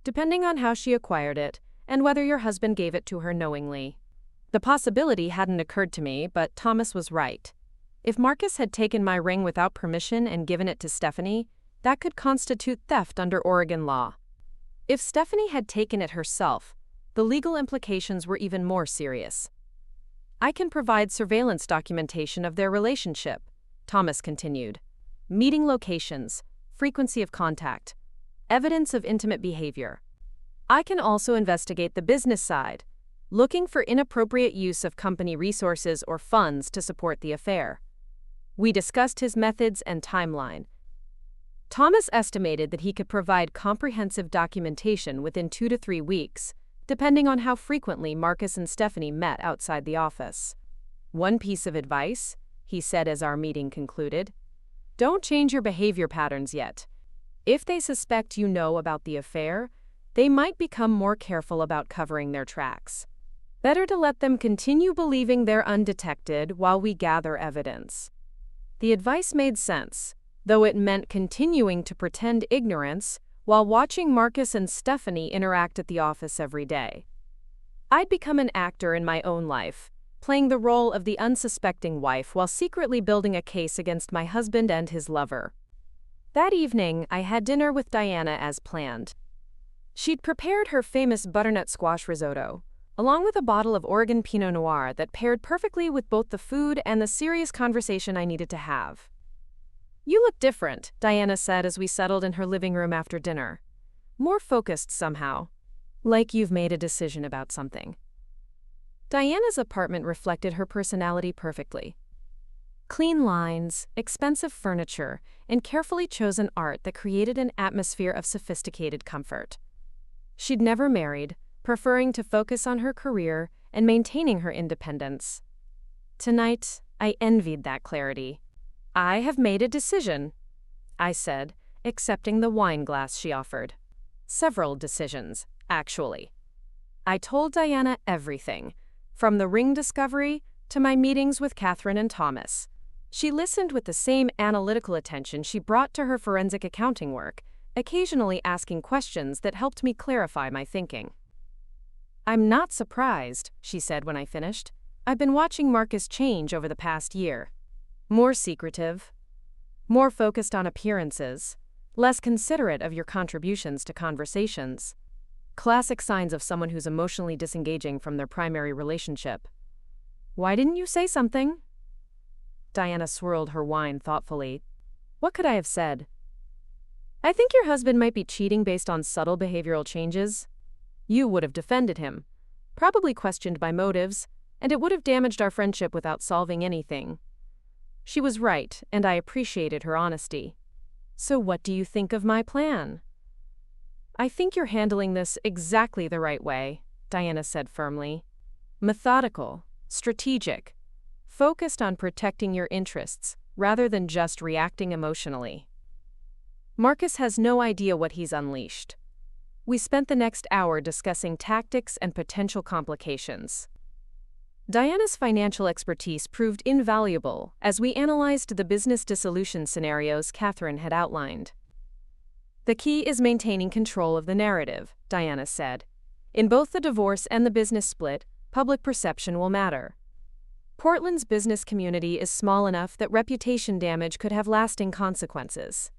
"depending on how she acquired it and whether your husband gave it to her knowingly." The possibility hadn't occurred to me, but Thomas was right. If Marcus had taken my ring without permission and given it to Stephanie, that could constitute theft under Oregon law. If Stephanie had taken it herself, the legal implications were even more serious. "I can provide surveillance documentation of their relationship," Thomas continued. "Meeting locations, frequency of contact, evidence of intimate behavior. I can also investigate the business side, looking for inappropriate use of company resources or funds to support the affair." We discussed his methods and timeline. Thomas estimated that he could provide comprehensive documentation within 2 to 3 weeks, depending on how frequently Marcus and Stephanie met outside the office. "One piece of advice," he said as our meeting concluded, "don't change your behavior patterns yet. If they suspect you know about the affair, they might become more careful about covering their tracks. Better to let them continue believing they're undetected while we gather evidence." The advice made sense, though it meant continuing to pretend ignorance while watching Marcus and Stephanie interact at the office every day. I'd become an actor in my own life, playing the role of the unsuspecting wife while secretly building a case against my husband and his lover. That evening, I had dinner with Diana as planned. She'd prepared her famous butternut squash risotto, along with a bottle of Oregon Pinot Noir that paired perfectly with both the food and the serious conversation I needed to have. "You look different," Diana said as we settled in her living room after dinner. "More focused somehow. Like you've made a decision about something." Diana's apartment reflected her personality perfectly. Clean lines, expensive furniture, and carefully chosen art that created an atmosphere of sophisticated comfort. She'd never married, preferring to focus on her career and maintaining her independence. Tonight, I envied that clarity. "I have made a decision," I said, accepting the wine glass she offered. Several decisions, actually. I told Diana everything, from the ring discovery to my meetings with Catherine and Thomas. She listened with the same analytical attention she brought to her forensic accounting work, occasionally asking questions that helped me clarify my thinking. "I'm not surprised," she said when I finished. "I've been watching Marcus change over the past year. More secretive, more focused on appearances, less considerate of your contributions to conversations. Classic signs of someone who's emotionally disengaging from their primary relationship." "Why didn't you say something?" Diana swirled her wine thoughtfully. "What could I have said? I think your husband might be cheating based on subtle behavioral changes. You would have defended him, probably questioned my motives, and it would have damaged our friendship without solving anything." She was right, and I appreciated her honesty. "So what do you think of my plan?" "I think you're handling this exactly the right way," Diana said firmly. "Methodical, strategic, focused on protecting your interests rather than just reacting emotionally. Marcus has no idea what he's unleashed. We spent the next hour discussing tactics and potential complications. Diana's financial expertise proved invaluable as we analyzed the business dissolution scenarios Catherine had outlined. The key is maintaining control of the narrative, Diana said. In both the divorce and the business split, public perception will matter. Portland's business community is small enough that reputation damage could have lasting consequences.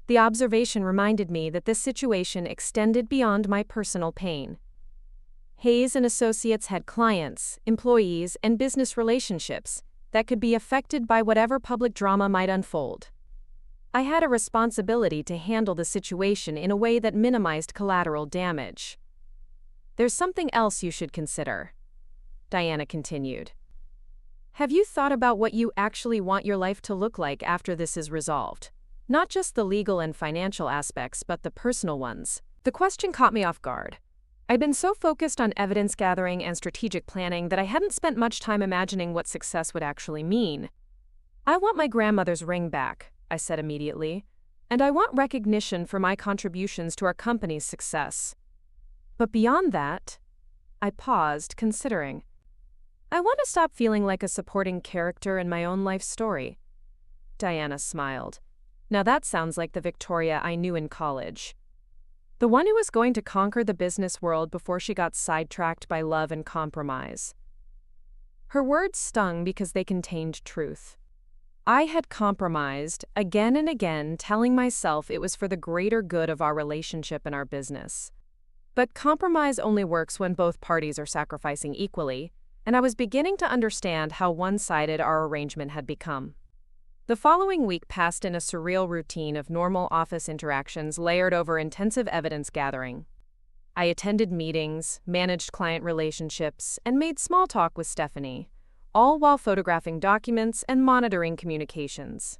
The observation reminded me that this situation extended beyond my personal pain. Hayes and Associates had clients, employees, and business relationships that could be affected by whatever public drama might unfold. I had a responsibility to handle the situation in a way that minimized collateral damage. There's something else you should consider, Diana continued. Have you thought about what you actually want your life to look like after this is resolved? Not just the legal and financial aspects, but the personal ones. The question caught me off guard. I'd been so focused on evidence gathering and strategic planning that I hadn't spent much time imagining what success would actually mean. I want my grandmother's ring back, I said immediately, and I want recognition for my contributions to our company's success. But beyond that, I paused, considering. I want to stop feeling like a supporting character in my own life story. Diana smiled. Now that sounds like the Victoria I knew in college. The one who was going to conquer the business world before she got sidetracked by love and compromise. Her words stung because they contained truth. I had compromised, again and again, telling myself it was for the greater good of our relationship and our business. But compromise only works when both parties are sacrificing equally, and I was beginning to understand how one-sided our arrangement had become. The following week passed in a surreal routine of normal office interactions layered over intensive evidence gathering. I attended meetings, managed client relationships, and made small talk with Stephanie, all while photographing documents and monitoring communications.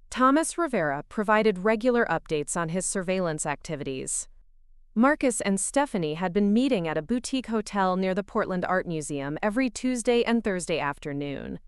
Thomas Rivera provided regular updates on his surveillance activities. Marcus and Stephanie had been meeting at a boutique hotel near the Portland Art Museum every Tuesday and Thursday afternoon,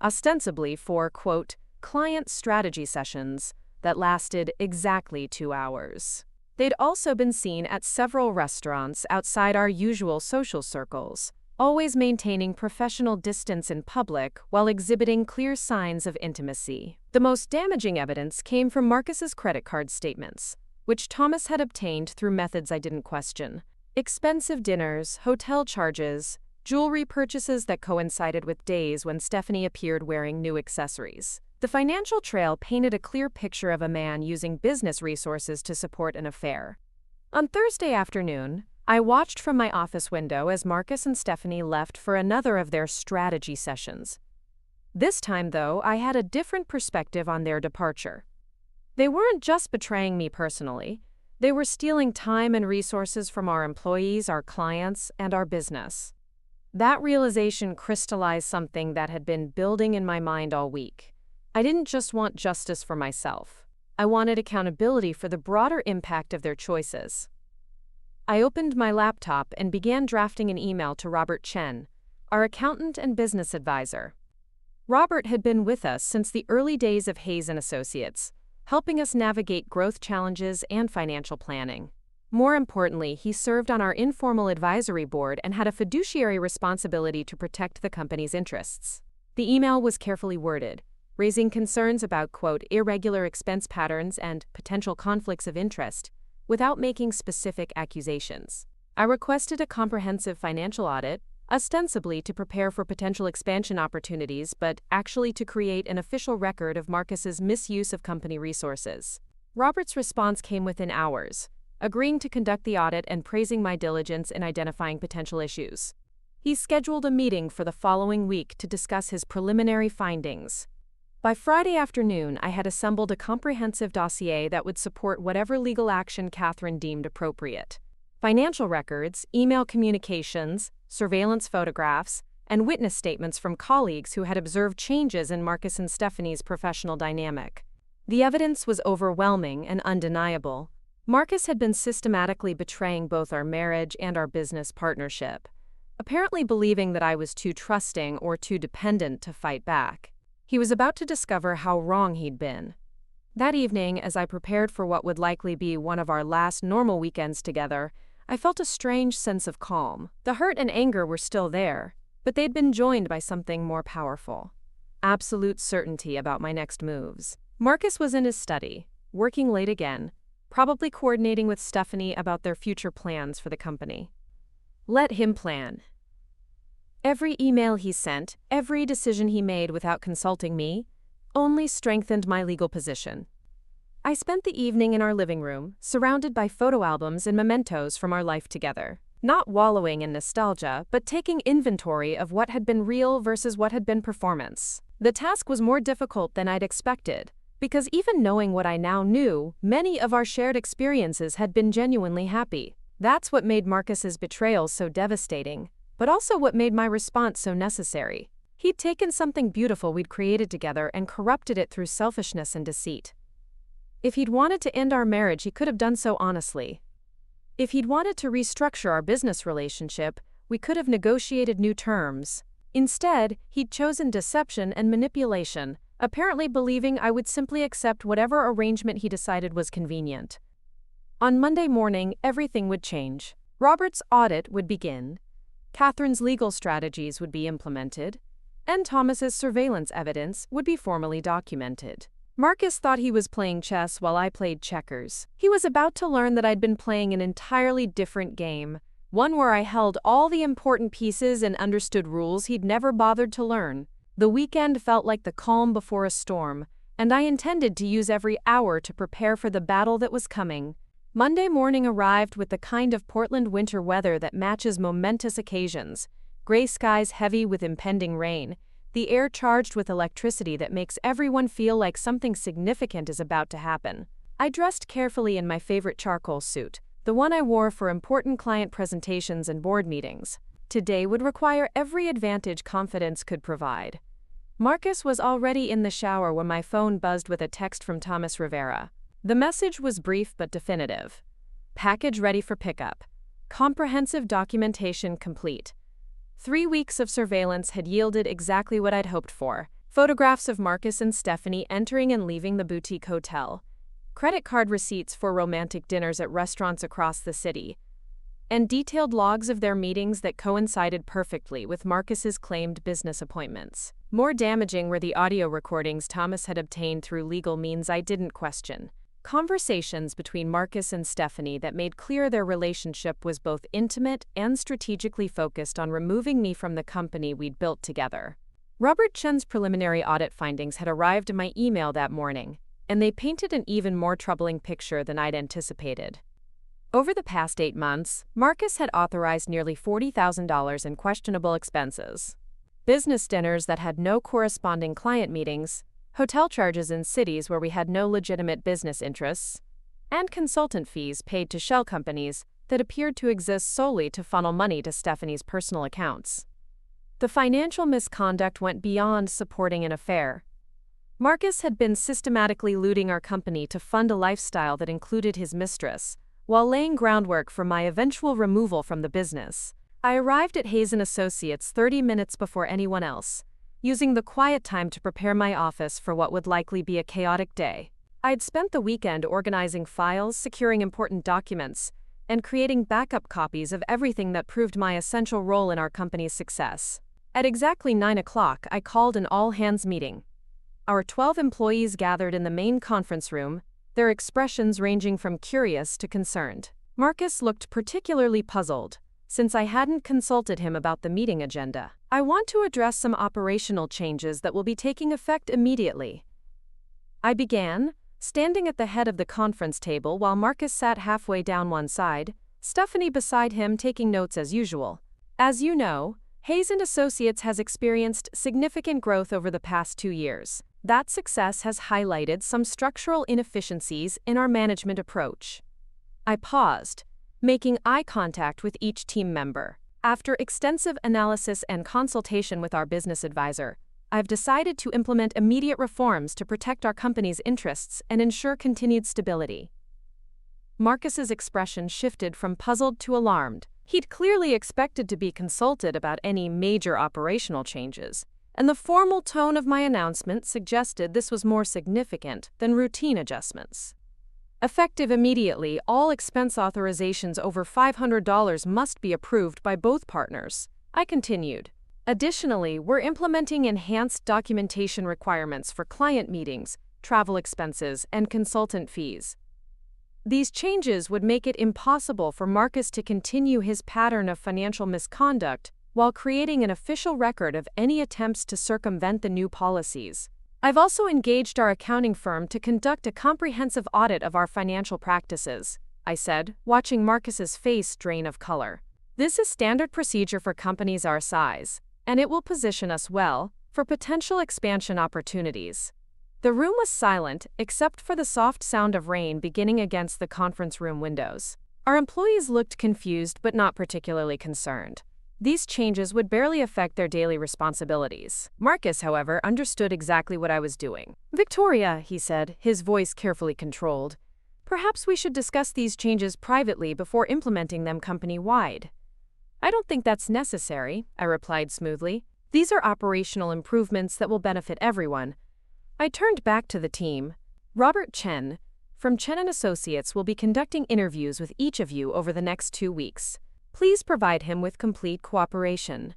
ostensibly for, quote, client strategy sessions that lasted exactly 2 hours. They'd also been seen at several restaurants outside our usual social circles, always maintaining professional distance in public while exhibiting clear signs of intimacy. The most damaging evidence came from Marcus's credit card statements, which Thomas had obtained through methods I didn't question. Expensive dinners, hotel charges, jewelry purchases that coincided with days when Stephanie appeared wearing new accessories. The financial trail painted a clear picture of a man using business resources to support an affair. On Thursday afternoon, I watched from my office window as Marcus and Stephanie left for another of their strategy sessions. This time, though, I had a different perspective on their departure. They weren't just betraying me personally. They were stealing time and resources from our employees, our clients, and our business. That realization crystallized something that had been building in my mind all week. I didn't just want justice for myself. I wanted accountability for the broader impact of their choices. I opened my laptop and began drafting an email to Robert Chen, our accountant and business advisor. Robert had been with us since the early days of Hayes and Associates, helping us navigate growth challenges and financial planning. More importantly, he served on our informal advisory board and had a fiduciary responsibility to protect the company's interests. The email was carefully worded, raising concerns about, quote, irregular expense patterns and potential conflicts of interest, without making specific accusations. I requested a comprehensive financial audit, ostensibly to prepare for potential expansion opportunities, but actually to create an official record of Marcus's misuse of company resources. Robert's response came within hours, agreeing to conduct the audit and praising my diligence in identifying potential issues. He scheduled a meeting for the following week to discuss his preliminary findings. By Friday afternoon, I had assembled a comprehensive dossier that would support whatever legal action Catherine deemed appropriate. Financial records, email communications, surveillance photographs, and witness statements from colleagues who had observed changes in Marcus and Stephanie's professional dynamic. The evidence was overwhelming and undeniable. Marcus had been systematically betraying both our marriage and our business partnership, apparently believing that I was too trusting or too dependent to fight back. He was about to discover how wrong he'd been. That evening, as I prepared for what would likely be one of our last normal weekends together, I felt a strange sense of calm. The hurt and anger were still there, but they'd been joined by something more powerful. Absolute certainty about my next moves. Marcus was in his study, working late again, probably coordinating with Stephanie about their future plans for the company. Let him plan. Every email he sent, every decision he made without consulting me, only strengthened my legal position. I spent the evening in our living room, surrounded by photo albums and mementos from our life together. Not wallowing in nostalgia, but taking inventory of what had been real versus what had been performance. The task was more difficult than I'd expected, because even knowing what I now knew, many of our shared experiences had been genuinely happy. That's what made Marcus's betrayal so devastating, but also what made my response so necessary. He'd taken something beautiful we'd created together and corrupted it through selfishness and deceit. If he'd wanted to end our marriage, he could have done so honestly. If he'd wanted to restructure our business relationship, we could have negotiated new terms. Instead, he'd chosen deception and manipulation, apparently believing I would simply accept whatever arrangement he decided was convenient. On Monday morning, everything would change. Robert's audit would begin, Catherine's legal strategies would be implemented, and Thomas's surveillance evidence would be formally documented. Marcus thought he was playing chess while I played checkers. He was about to learn that I'd been playing an entirely different game, one where I held all the important pieces and understood rules he'd never bothered to learn. The weekend felt like the calm before a storm, and I intended to use every hour to prepare for the battle that was coming. Monday morning arrived with the kind of Portland winter weather that matches momentous occasions. Gray skies heavy with impending rain, the air charged with electricity that makes everyone feel like something significant is about to happen. I dressed carefully in my favorite charcoal suit, the one I wore for important client presentations and board meetings. Today would require every advantage confidence could provide. Marcus was already in the shower when my phone buzzed with a text from Thomas Rivera. The message was brief but definitive. Package ready for pickup. Comprehensive documentation complete. 3 weeks of surveillance had yielded exactly what I'd hoped for. Photographs of Marcus and Stephanie entering and leaving the boutique hotel. Credit card receipts for romantic dinners at restaurants across the city. And detailed logs of their meetings that coincided perfectly with Marcus's claimed business appointments. More damaging were the audio recordings Thomas had obtained through legal means I didn't question. Conversations between Marcus and Stephanie that made clear their relationship was both intimate and strategically focused on removing me from the company we'd built together. Robert Chen's preliminary audit findings had arrived in my email that morning, and they painted an even more troubling picture than I'd anticipated. Over the past 8 months, Marcus had authorized nearly $40,000 in questionable expenses. Business dinners that had no corresponding client meetings, hotel charges in cities where we had no legitimate business interests, and consultant fees paid to shell companies that appeared to exist solely to funnel money to Stephanie's personal accounts. The financial misconduct went beyond supporting an affair. Marcus had been systematically looting our company to fund a lifestyle that included his mistress, while laying groundwork for my eventual removal from the business. I arrived at Hayes & Associates 30 minutes before anyone else, using the quiet time to prepare my office for what would likely be a chaotic day. I'd spent the weekend organizing files, securing important documents, and creating backup copies of everything that proved my essential role in our company's success. At exactly 9 o'clock, I called an all-hands meeting. Our 12 employees gathered in the main conference room, their expressions ranging from curious to concerned. Marcus looked particularly puzzled, since I hadn't consulted him about the meeting agenda. I want to address some operational changes that will be taking effect immediately. I began, standing at the head of the conference table while Marcus sat halfway down one side, Stephanie beside him taking notes as usual. As you know, Hayes & Associates has experienced significant growth over the past 2 years. That success has highlighted some structural inefficiencies in our management approach. I paused, making eye contact with each team member. After extensive analysis and consultation with our business advisor, I've decided to implement immediate reforms to protect our company's interests and ensure continued stability. Marcus's expression shifted from puzzled to alarmed. He'd clearly expected to be consulted about any major operational changes, and the formal tone of my announcement suggested this was more significant than routine adjustments. Effective immediately, all expense authorizations over $500 must be approved by both partners, I continued. Additionally, we're implementing enhanced documentation requirements for client meetings, travel expenses, and consultant fees. These changes would make it impossible for Marcus to continue his pattern of financial misconduct while creating an official record of any attempts to circumvent the new policies. I've also engaged our accounting firm to conduct a comprehensive audit of our financial practices, I said, watching Marcus's face drain of color. This is standard procedure for companies our size, and it will position us well for potential expansion opportunities. The room was silent, except for the soft sound of rain beginning against the conference room windows. Our employees looked confused but not particularly concerned. These changes would barely affect their daily responsibilities. Marcus, however, understood exactly what I was doing. "Victoria," he said, his voice carefully controlled, "perhaps we should discuss these changes privately before implementing them company-wide." "I don't think that's necessary," I replied smoothly. "These are operational improvements that will benefit everyone." I turned back to the team. "Robert Chen, from Chen & Associates, will be conducting interviews with each of you over the next 2 weeks. Please provide him with complete cooperation."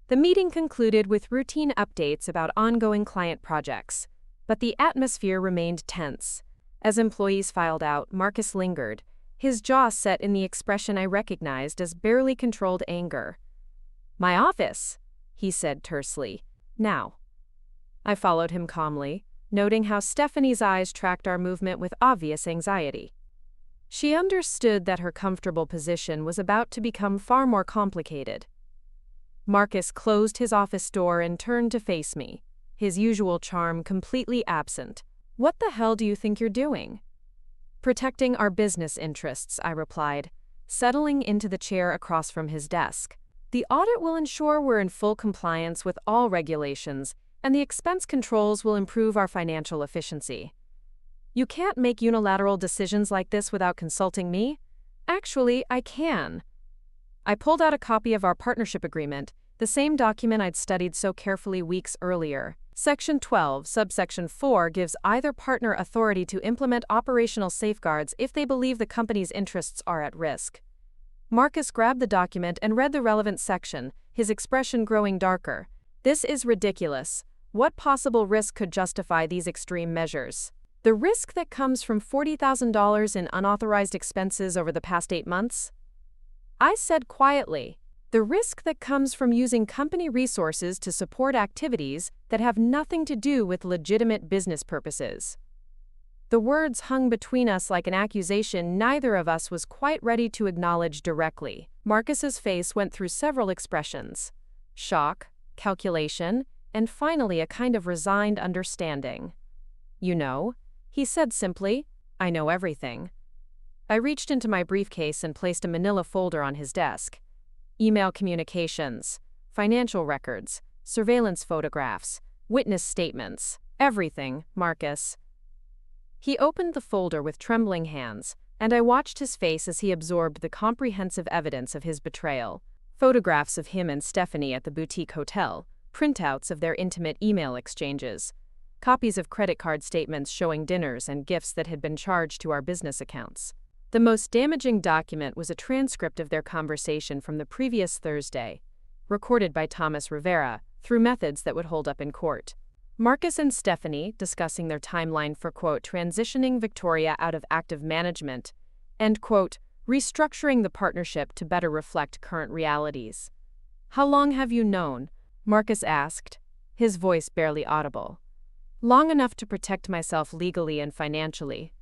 The meeting concluded with routine updates about ongoing client projects, but the atmosphere remained tense. As employees filed out, Marcus lingered, his jaw set in the expression I recognized as barely controlled anger. "My office," he said tersely. "Now." I followed him calmly, noting how Stephanie's eyes tracked our movement with obvious anxiety. She understood that her comfortable position was about to become far more complicated. Marcus closed his office door and turned to face me, his usual charm completely absent. "What the hell do you think you're doing?" "Protecting our business interests," I replied, settling into the chair across from his desk. "The audit will ensure we're in full compliance with all regulations, and the expense controls will improve our financial efficiency. You can't make unilateral decisions like this without consulting me." "Actually, I can." I pulled out a copy of our partnership agreement, the same document I'd studied so carefully weeks earlier. Section 12, subsection 4 gives either partner authority to implement operational safeguards if they believe the company's interests are at risk. Marcus grabbed the document and read the relevant section, his expression growing darker. "This is ridiculous. What possible risk could justify these extreme measures?" "The risk that comes from $40,000 in unauthorized expenses over the past 8 months?" I said quietly. "The risk that comes from using company resources to support activities that have nothing to do with legitimate business purposes." The words hung between us like an accusation neither of us was quite ready to acknowledge directly. Marcus's face went through several expressions: shock, calculation, and finally a kind of resigned understanding. "You know," he said simply, "I know everything." I reached into my briefcase and placed a manila folder on his desk. Email communications, financial records, surveillance photographs, witness statements, everything, Marcus. He opened the folder with trembling hands, and I watched his face as he absorbed the comprehensive evidence of his betrayal. Photographs of him and Stephanie at the boutique hotel, printouts of their intimate email exchanges, copies of credit card statements showing dinners and gifts that had been charged to our business accounts. The most damaging document was a transcript of their conversation from the previous Thursday, recorded by Thomas Rivera through methods that would hold up in court. Marcus and Stephanie discussing their timeline for, quote, transitioning Victoria out of active management and, quote, restructuring the partnership to better reflect current realities. "How long have you known?" Marcus asked, his voice barely audible. "Long enough to protect myself legally and financially."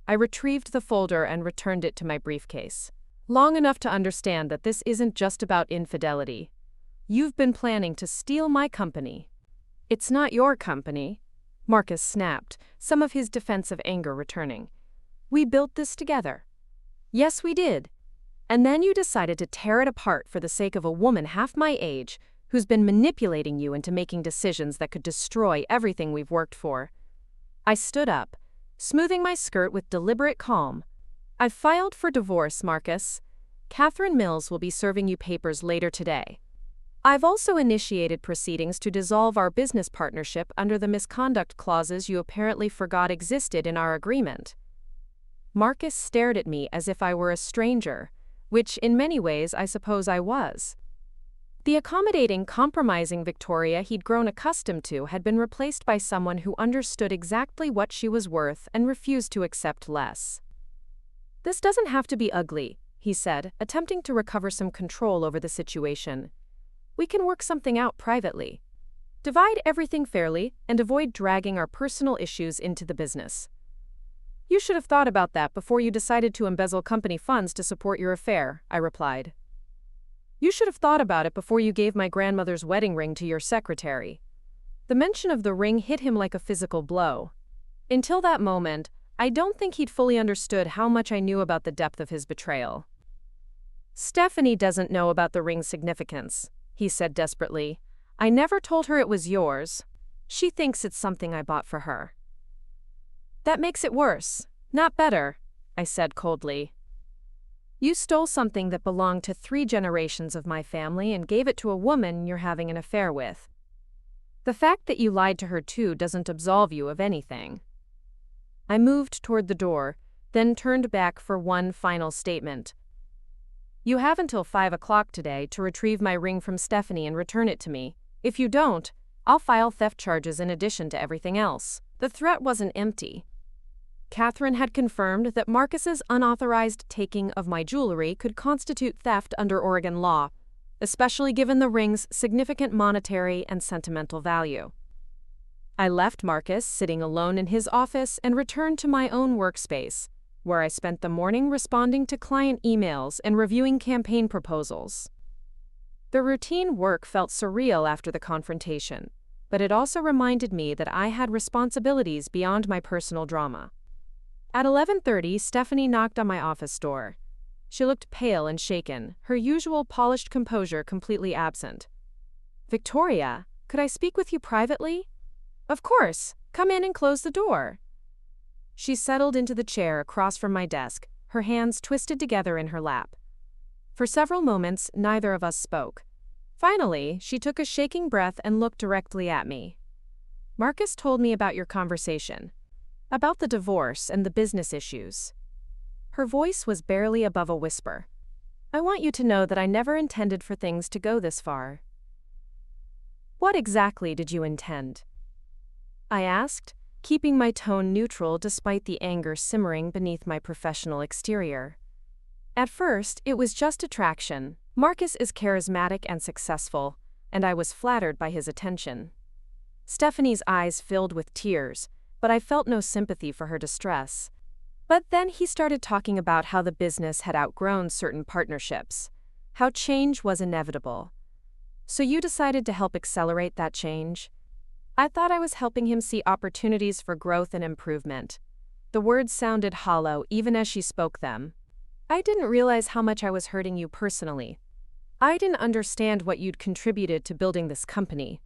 I retrieved the folder and returned it to my briefcase. "Long enough to understand that this isn't just about infidelity. You've been planning to steal my company." "It's not your company," Marcus snapped, some of his defensive anger returning. "We built this together." "Yes, we did. And then you decided to tear it apart for the sake of a woman half my age who's been manipulating you into making decisions that could destroy everything we've worked for." I stood up, smoothing my skirt with deliberate calm. "I've filed for divorce, Marcus. Catherine Mills will be serving you papers later today." I've also initiated proceedings to dissolve our business partnership under the misconduct clauses you apparently forgot existed in our agreement. Marcus stared at me as if I were a stranger, which in many ways I suppose I was. The accommodating, compromising Victoria he'd grown accustomed to had been replaced by someone who understood exactly what she was worth and refused to accept less. "This doesn't have to be ugly," he said, attempting to recover some control over the situation. "We can work something out privately. Divide everything fairly and avoid dragging our personal issues into the business." "You should have thought about that before you decided to embezzle company funds to support your affair," I replied. "You should have thought about it before you gave my grandmother's wedding ring to your secretary." The mention of the ring hit him like a physical blow. Until that moment, I don't think he'd fully understood how much I knew about the depth of his betrayal. "Stephanie doesn't know about the ring's significance," he said desperately. "I never told her it was yours. She thinks it's something I bought for her." "That makes it worse, not better," I said coldly. "You stole something that belonged to 3 generations of my family and gave it to a woman you're having an affair with. The fact that you lied to her too doesn't absolve you of anything." I moved toward the door, then turned back for one final statement. "You have until 5 o'clock today to retrieve my ring from Stephanie and return it to me. If you don't, I'll file theft charges in addition to everything else." The threat wasn't empty. Catherine had confirmed that Marcus's unauthorized taking of my jewelry could constitute theft under Oregon law, especially given the ring's significant monetary and sentimental value. I left Marcus sitting alone in his office and returned to my own workspace, where I spent the morning responding to client emails and reviewing campaign proposals. The routine work felt surreal after the confrontation, but it also reminded me that I had responsibilities beyond my personal drama. At 11:30, Stephanie knocked on my office door. She looked pale and shaken, her usual polished composure completely absent. "Victoria, could I speak with you privately?" "Of course, come in and close the door." She settled into the chair across from my desk, her hands twisted together in her lap. For several moments, neither of us spoke. Finally, she took a shaking breath and looked directly at me. "Marcus told me about your conversation. About the divorce and the business issues." Her voice was barely above a whisper. "I want you to know that I never intended for things to go this far." "What exactly did you intend?" I asked, keeping my tone neutral despite the anger simmering beneath my professional exterior. "At first, it was just attraction. Marcus is charismatic and successful, and I was flattered by his attention." Stephanie's eyes filled with tears, but I felt no sympathy for her distress. But then he started talking about how the business had outgrown certain partnerships, how change was inevitable. "So you decided to help accelerate that change?" I thought I was helping him see opportunities for growth and improvement. The words sounded hollow even as she spoke them. "I didn't realize how much I was hurting you personally. I didn't understand what you'd contributed to building this company."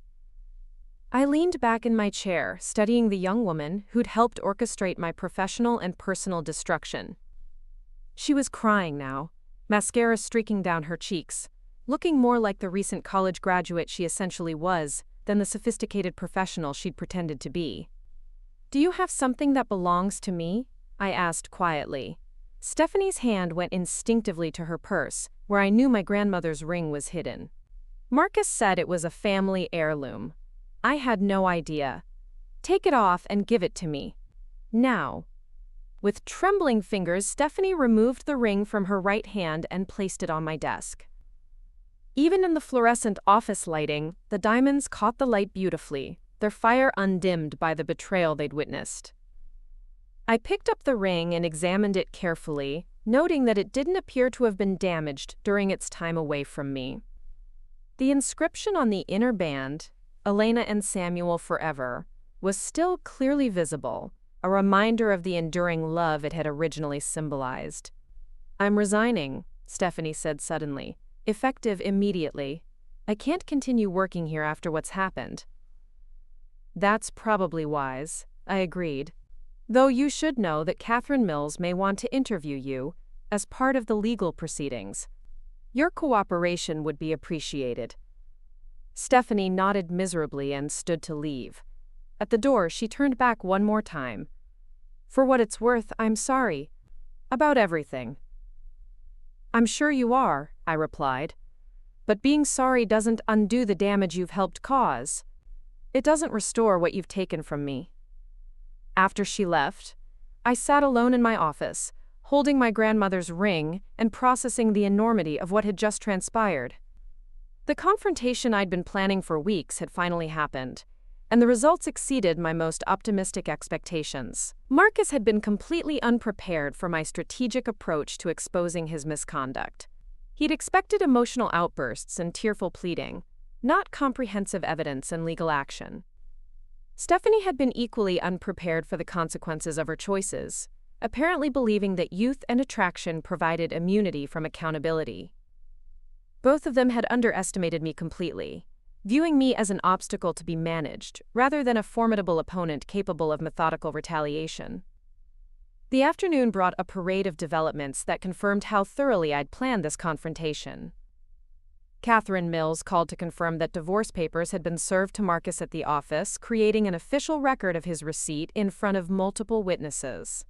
I leaned back in my chair, studying the young woman who'd helped orchestrate my professional and personal destruction. She was crying now, mascara streaking down her cheeks, looking more like the recent college graduate she essentially was than the sophisticated professional she'd pretended to be. "Do you have something that belongs to me?" I asked quietly. Stephanie's hand went instinctively to her purse, where I knew my grandmother's ring was hidden. "Marcus said it was a family heirloom." I had no idea. "Take it off and give it to me. Now." With trembling fingers, Stephanie removed the ring from her right hand and placed it on my desk. Even in the fluorescent office lighting, the diamonds caught the light beautifully, their fire undimmed by the betrayal they'd witnessed. I picked up the ring and examined it carefully, noting that it didn't appear to have been damaged during its time away from me. The inscription on the inner band, "Elena and Samuel forever," was still clearly visible, a reminder of the enduring love it had originally symbolized. "I'm resigning," Stephanie said suddenly, effective immediately. "I can't continue working here after what's happened." "That's probably wise," I agreed. "Though you should know that Catherine Mills may want to interview you as part of the legal proceedings. Your cooperation would be appreciated." Stephanie nodded miserably and stood to leave. At the door, she turned back one more time. "For what it's worth, I'm sorry. About everything." "I'm sure you are," I replied. "But being sorry doesn't undo the damage you've helped cause. It doesn't restore what you've taken from me." After she left, I sat alone in my office, holding my grandmother's ring and processing the enormity of what had just transpired. The confrontation I'd been planning for weeks had finally happened, and the results exceeded my most optimistic expectations. Marcus had been completely unprepared for my strategic approach to exposing his misconduct. He'd expected emotional outbursts and tearful pleading, not comprehensive evidence and legal action. Stephanie had been equally unprepared for the consequences of her choices, apparently believing that youth and attraction provided immunity from accountability. Both of them had underestimated me completely, viewing me as an obstacle to be managed, rather than a formidable opponent capable of methodical retaliation. The afternoon brought a parade of developments that confirmed how thoroughly I'd planned this confrontation. Catherine Mills called to confirm that divorce papers had been served to Marcus at the office, creating an official record of his receipt in front of multiple witnesses.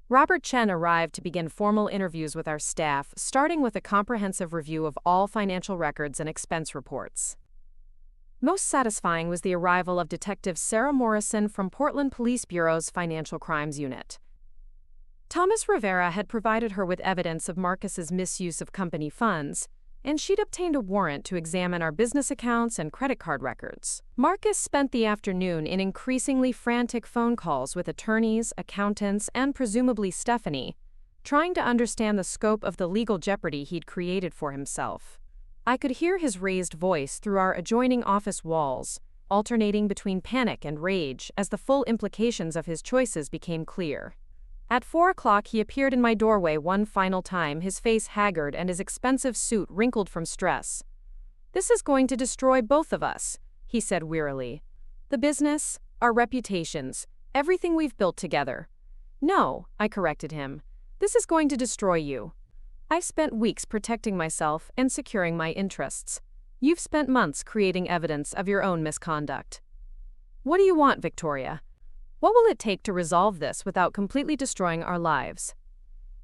Robert Chen arrived to begin formal interviews with our staff, starting with a comprehensive review of all financial records and expense reports. Most satisfying was the arrival of Detective Sarah Morrison from Portland Police Bureau's Financial Crimes Unit. Thomas Rivera had provided her with evidence of Marcus's misuse of company funds, and she'd obtained a warrant to examine our business accounts and credit card records. Marcus spent the afternoon in increasingly frantic phone calls with attorneys, accountants, and presumably Stephanie, trying to understand the scope of the legal jeopardy he'd created for himself. I could hear his raised voice through our adjoining office walls, alternating between panic and rage as the full implications of his choices became clear. At 4 o'clock, he appeared in my doorway one final time, his face haggard and his expensive suit wrinkled from stress. "This is going to destroy both of us," he said wearily. "The business, our reputations, everything we've built together." "No," I corrected him. "This is going to destroy you. I've spent weeks protecting myself and securing my interests. You've spent months creating evidence of your own misconduct. What do you want, Victoria? What will it take to resolve this without completely destroying our lives?"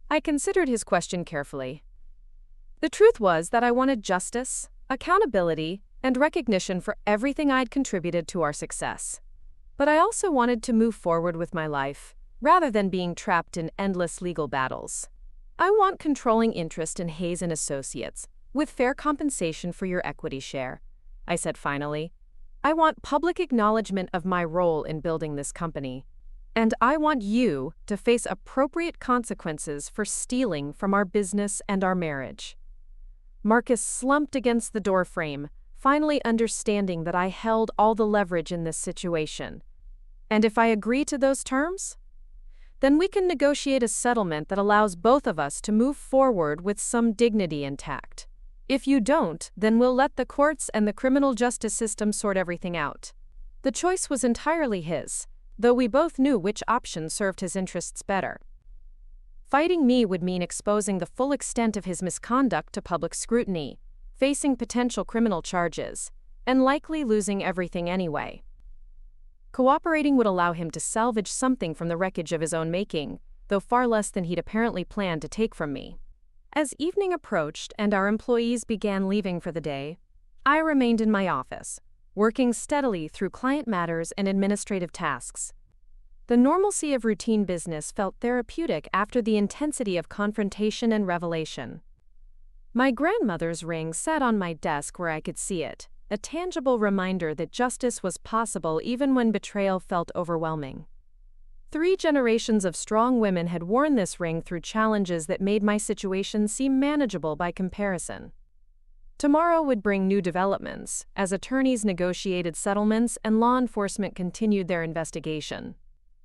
I considered his question carefully. The truth was that I wanted justice, accountability, and recognition for everything I'd contributed to our success. But I also wanted to move forward with my life, rather than being trapped in endless legal battles. "I want controlling interest in Hayes & Associates, with fair compensation for your equity share," I said finally. "I want public acknowledgement of my role in building this company. And I want you to face appropriate consequences for stealing from our business and our marriage." Marcus slumped against the doorframe, finally understanding that I held all the leverage in this situation. "And if I agree to those terms? Then we can negotiate a settlement that allows both of us to move forward with some dignity intact. If you don't, then we'll let the courts and the criminal justice system sort everything out." The choice was entirely his, though we both knew which option served his interests better. Fighting me would mean exposing the full extent of his misconduct to public scrutiny, facing potential criminal charges, and likely losing everything anyway. Cooperating would allow him to salvage something from the wreckage of his own making, though far less than he'd apparently planned to take from me. As evening approached and our employees began leaving for the day, I remained in my office, working steadily through client matters and administrative tasks. The normalcy of routine business felt therapeutic after the intensity of confrontation and revelation. My grandmother's ring sat on my desk where I could see it, a tangible reminder that justice was possible even when betrayal felt overwhelming. 3 generations of strong women had worn this ring through challenges that made my situation seem manageable by comparison. Tomorrow would bring new developments, as attorneys negotiated settlements and law enforcement continued their investigation.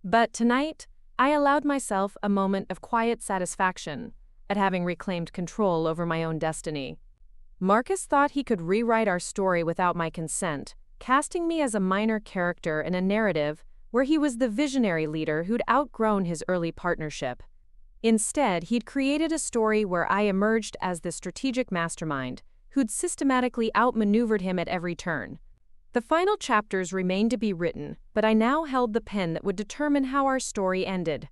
But tonight, I allowed myself a moment of quiet satisfaction at having reclaimed control over my own destiny. Marcus thought he could rewrite our story without my consent, casting me as a minor character in a narrative where he was the visionary leader who'd outgrown his early partnership. Instead, he'd created a story where I emerged as the strategic mastermind, who'd systematically outmaneuvered him at every turn. The final chapters remained to be written, but I now held the pen that would determine how our story ended.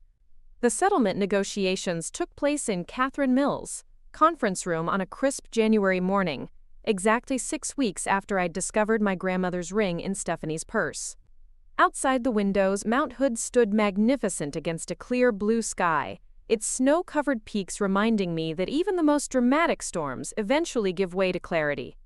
The settlement negotiations took place in Catherine Mills' conference room on a crisp January morning, exactly 6 weeks after I'd discovered my grandmother's ring in Stephanie's purse. Outside the windows, Mount Hood stood magnificent against a clear blue sky, its snow-covered peaks reminding me that even the most dramatic storms eventually give way to clarity.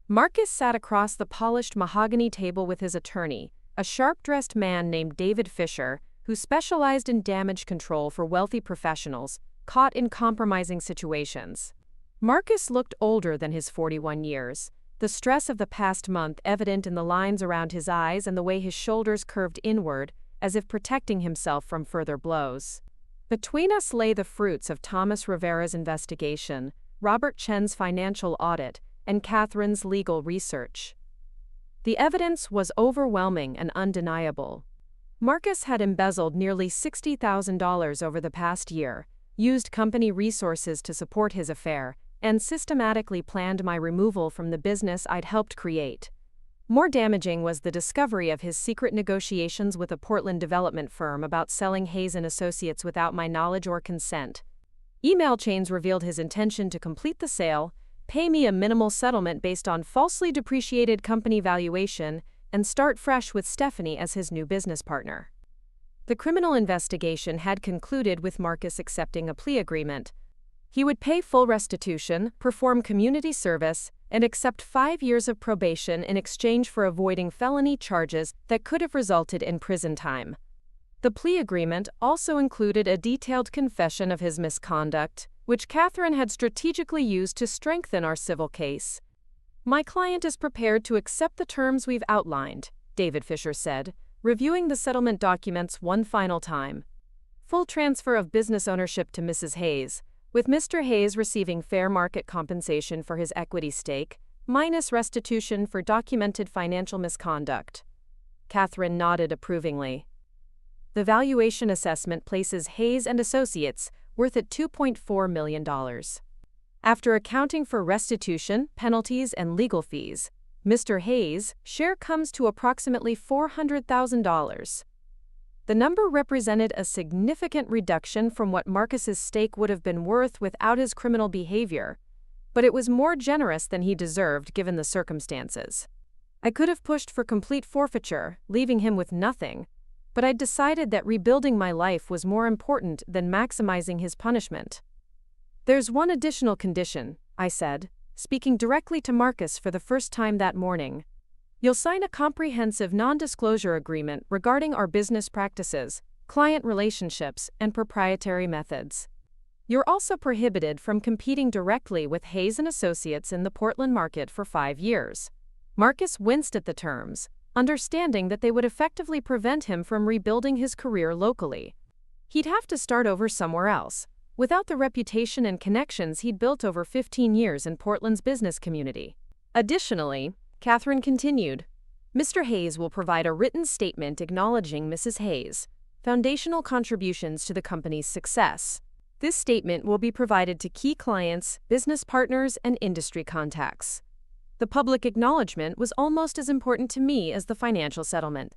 Marcus sat across the polished mahogany table with his attorney, a sharp-dressed man named David Fisher, who specialized in damage control for wealthy professionals caught in compromising situations. Marcus looked older than his 41 years, the stress of the past month evident in the lines around his eyes and the way his shoulders curved inward, as if protecting himself from further blows. Between us lay the fruits of Thomas Rivera's investigation, Robert Chen's financial audit, and Catherine's legal research. The evidence was overwhelming and undeniable. Marcus had embezzled nearly $60,000 over the past year, used company resources to support his affair, and systematically planned my removal from the business I'd helped create. More damaging was the discovery of his secret negotiations with a Portland development firm about selling Hayes & Associates without my knowledge or consent. Email chains revealed his intention to complete the sale, pay me a minimal settlement based on falsely depreciated company valuation, and start fresh with Stephanie as his new business partner. The criminal investigation had concluded with Marcus accepting a plea agreement. He would pay full restitution, perform community service, and accept 5 years of probation in exchange for avoiding felony charges that could have resulted in prison time. The plea agreement also included a detailed confession of his misconduct, which Catherine had strategically used to strengthen our civil case. "My client is prepared to accept the terms we've outlined," David Fisher said, reviewing the settlement documents one final time. "Full transfer of business ownership to Mrs. Hayes, with Mr. Hayes receiving fair market compensation for his equity stake, minus restitution for documented financial misconduct." Catherine nodded approvingly. The valuation assessment places Hayes & Associates worth at $2.4 million. After accounting for restitution, penalties, and legal fees, Mr. Hayes' share comes to approximately $400,000. The number represented a significant reduction from what Marcus's stake would have been worth without his criminal behavior, but it was more generous than he deserved given the circumstances. I could have pushed for complete forfeiture, leaving him with nothing, but I'd decided that rebuilding my life was more important than maximizing his punishment. "There's one additional condition," I said, speaking directly to Marcus for the first time that morning. "You'll sign a comprehensive non-disclosure agreement regarding our business practices, client relationships, and proprietary methods. You're also prohibited from competing directly with Hayes & Associates in the Portland market for 5 years." Marcus winced at the terms, understanding that they would effectively prevent him from rebuilding his career locally. He'd have to start over somewhere else, without the reputation and connections he'd built over 15 years in Portland's business community. Additionally, Catherine continued, "Mr. Hayes will provide a written statement acknowledging Mrs. Hayes' foundational contributions to the company's success. This statement will be provided to key clients, business partners, and industry contacts." The public acknowledgement was almost as important to me as the financial settlement.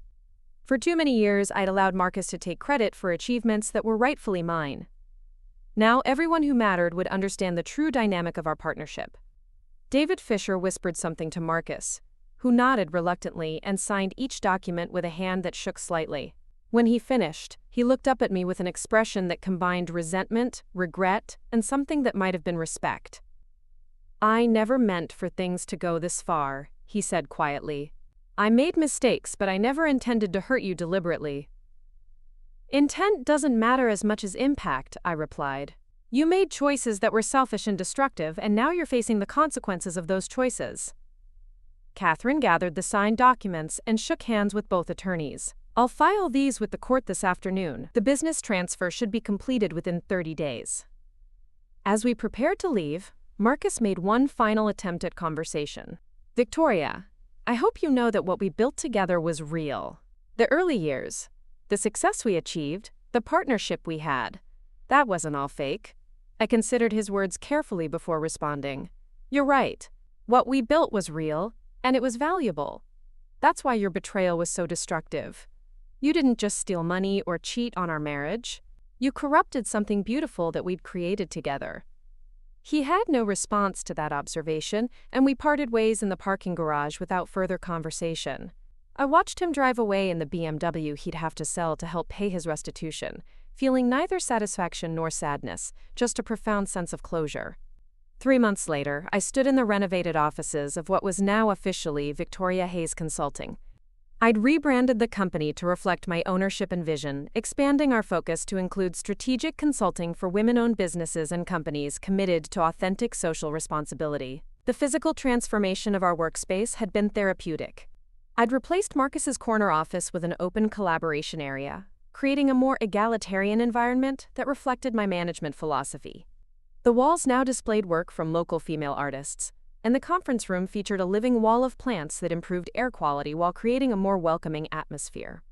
For too many years, I'd allowed Marcus to take credit for achievements that were rightfully mine. Now everyone who mattered would understand the true dynamic of our partnership. David Fisher whispered something to Marcus, who nodded reluctantly and signed each document with a hand that shook slightly. When he finished, he looked up at me with an expression that combined resentment, regret, and something that might have been respect. "I never meant for things to go this far," he said quietly. "I made mistakes, but I never intended to hurt you deliberately." "Intent doesn't matter as much as impact," I replied. "You made choices that were selfish and destructive, and now you're facing the consequences of those choices." Catherine gathered the signed documents and shook hands with both attorneys. "I'll file these with the court this afternoon. The business transfer should be completed within 30 days. As we prepared to leave, Marcus made one final attempt at conversation. "Victoria, I hope you know that what we built together was real. The early years, the success we achieved, the partnership we had, that wasn't all fake." I considered his words carefully before responding. "You're right. What we built was real, and it was valuable. That's why your betrayal was so destructive. You didn't just steal money or cheat on our marriage. You corrupted something beautiful that we'd created together. He had no response to that observation, and we parted ways in the parking garage without further conversation. I watched him drive away in the BMW he'd have to sell to help pay his restitution, feeling neither satisfaction nor sadness, just a profound sense of closure. 3 months later, I stood in the renovated offices of what was now officially Victoria Hayes Consulting. I'd rebranded the company to reflect my ownership and vision, expanding our focus to include strategic consulting for women-owned businesses and companies committed to authentic social responsibility. The physical transformation of our workspace had been therapeutic. I'd replaced Marcus's corner office with an open collaboration area, creating a more egalitarian environment that reflected my management philosophy. The walls now displayed work from local female artists, and the conference room featured a living wall of plants that improved air quality while creating a more welcoming atmosphere.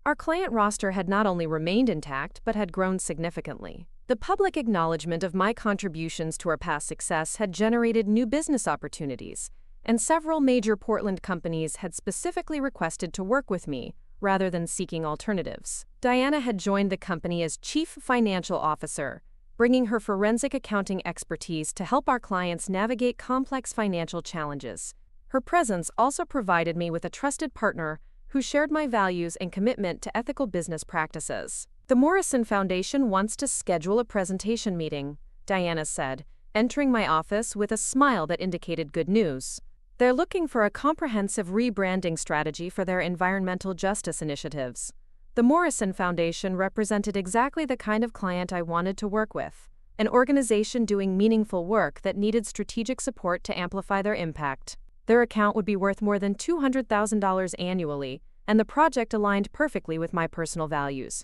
Our client roster had not only remained intact but had grown significantly. The public acknowledgement of my contributions to our past success had generated new business opportunities, and several major Portland companies had specifically requested to work with me rather than seeking alternatives. Diana had joined the company as Chief Financial Officer, bringing her forensic accounting expertise to help our clients navigate complex financial challenges. Her presence also provided me with a trusted partner who shared my values and commitment to ethical business practices. The Morrison Foundation wants to schedule a presentation meeting, Diana said, entering my office with a smile that indicated good news. They're looking for a comprehensive rebranding strategy for their environmental justice initiatives. The Morrison Foundation represented exactly the kind of client I wanted to work with, an organization doing meaningful work that needed strategic support to amplify their impact. Their account would be worth more than $200,000 annually, and the project aligned perfectly with my personal values.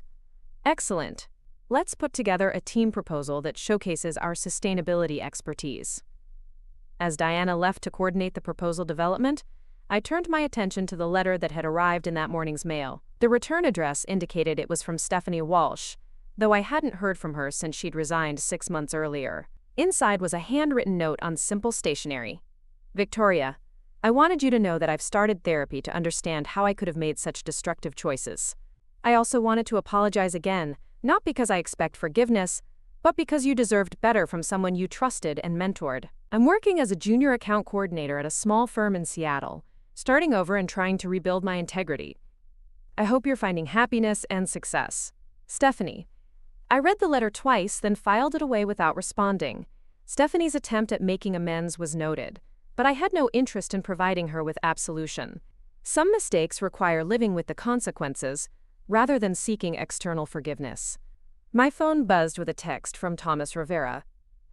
Excellent. Let's put together a team proposal that showcases our sustainability expertise. As Diana left to coordinate the proposal development, I turned my attention to the letter that had arrived in that morning's mail. The return address indicated it was from Stephanie Walsh, though I hadn't heard from her since she'd resigned 6 months earlier. Inside was a handwritten note on simple stationery. Victoria, I wanted you to know that I've started therapy to understand how I could have made such destructive choices. I also wanted to apologize again, not because I expect forgiveness, but because you deserved better from someone you trusted and mentored. I'm working as a junior account coordinator at a small firm in Seattle, starting over and trying to rebuild my integrity. I hope you're finding happiness and success. Stephanie. I read the letter twice, then filed it away without responding. Stephanie's attempt at making amends was noted, but I had no interest in providing her with absolution. Some mistakes require living with the consequences, rather than seeking external forgiveness. My phone buzzed with a text from Thomas Rivera.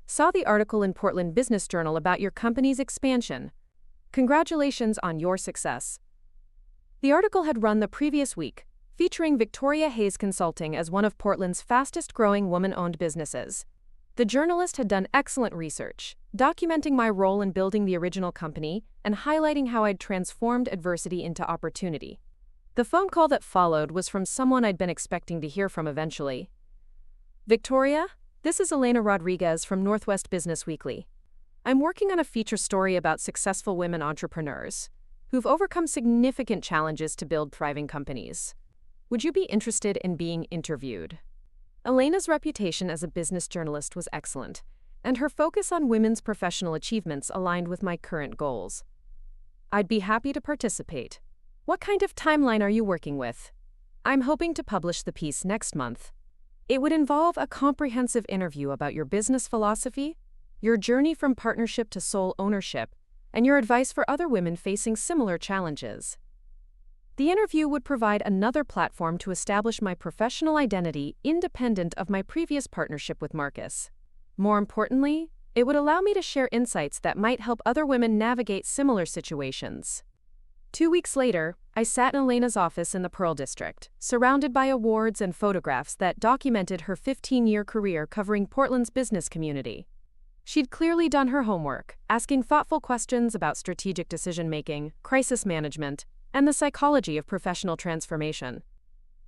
Saw the article in Portland Business Journal about your company's expansion. Congratulations on your success. The article had run the previous week, featuring Victoria Hayes Consulting as one of Portland's fastest-growing woman-owned businesses. The journalist had done excellent research, documenting my role in building the original company and highlighting how I'd transformed adversity into opportunity. The phone call that followed was from someone I'd been expecting to hear from eventually. Victoria, this is Elena Rodriguez from Northwest Business Weekly. I'm working on a feature story about successful women entrepreneurs who've overcome significant challenges to build thriving companies. Would you be interested in being interviewed? Elena's reputation as a business journalist was excellent, and her focus on women's professional achievements aligned with my current goals. I'd be happy to participate. What kind of timeline are you working with? I'm hoping to publish the piece next month. It would involve a comprehensive interview about your business philosophy, your journey from partnership to sole ownership, and your advice for other women facing similar challenges. The interview would provide another platform to establish my professional identity independent of my previous partnership with Marcus. More importantly, it would allow me to share insights that might help other women navigate similar situations. 2 weeks later, I sat in Elena's office in the Pearl District, surrounded by awards and photographs that documented her 15-year career covering Portland's business community. She'd clearly done her homework, asking thoughtful questions about strategic decision-making, crisis management, and the psychology of professional transformation.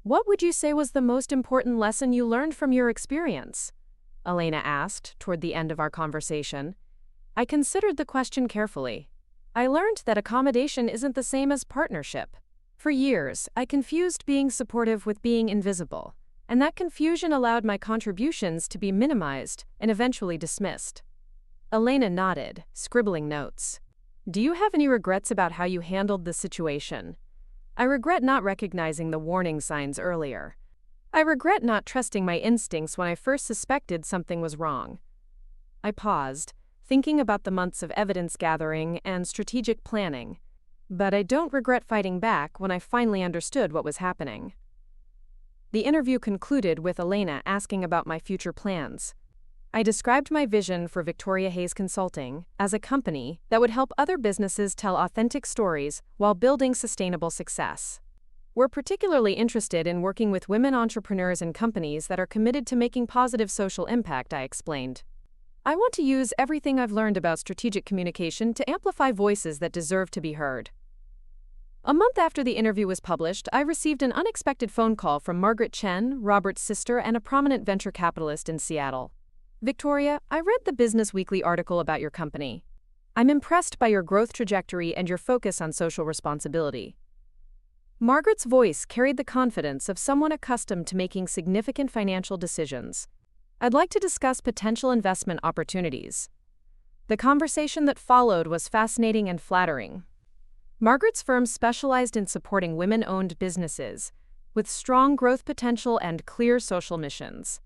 What would you say was the most important lesson you learned from your experience? Elena asked toward the end of our conversation. I considered the question carefully. I learned that accommodation isn't the same as partnership. For years, I confused being supportive with being invisible, and that confusion allowed my contributions to be minimized and eventually dismissed. Elena nodded, scribbling notes. Do you have any regrets about how you handled the situation? I regret not recognizing the warning signs earlier. I regret not trusting my instincts when I first suspected something was wrong. I paused, thinking about the months of evidence gathering and strategic planning. But I don't regret fighting back when I finally understood what was happening. The interview concluded with Elena asking about my future plans. I described my vision for Victoria Hayes Consulting as a company that would help other businesses tell authentic stories while building sustainable success. We're particularly interested in working with women entrepreneurs and companies that are committed to making positive social impact, I explained. I want to use everything I've learned about strategic communication to amplify voices that deserve to be heard. A month after the interview was published, I received an unexpected phone call from Margaret Chen, Robert's sister and a prominent venture capitalist in Seattle. Victoria, I read the Business Weekly article about your company. I'm impressed by your growth trajectory and your focus on social responsibility. Margaret's voice carried the confidence of someone accustomed to making significant financial decisions. I'd like to discuss potential investment opportunities. The conversation that followed was fascinating and flattering. Margaret's firm specialized in supporting women-owned businesses, with strong growth potential and clear social missions.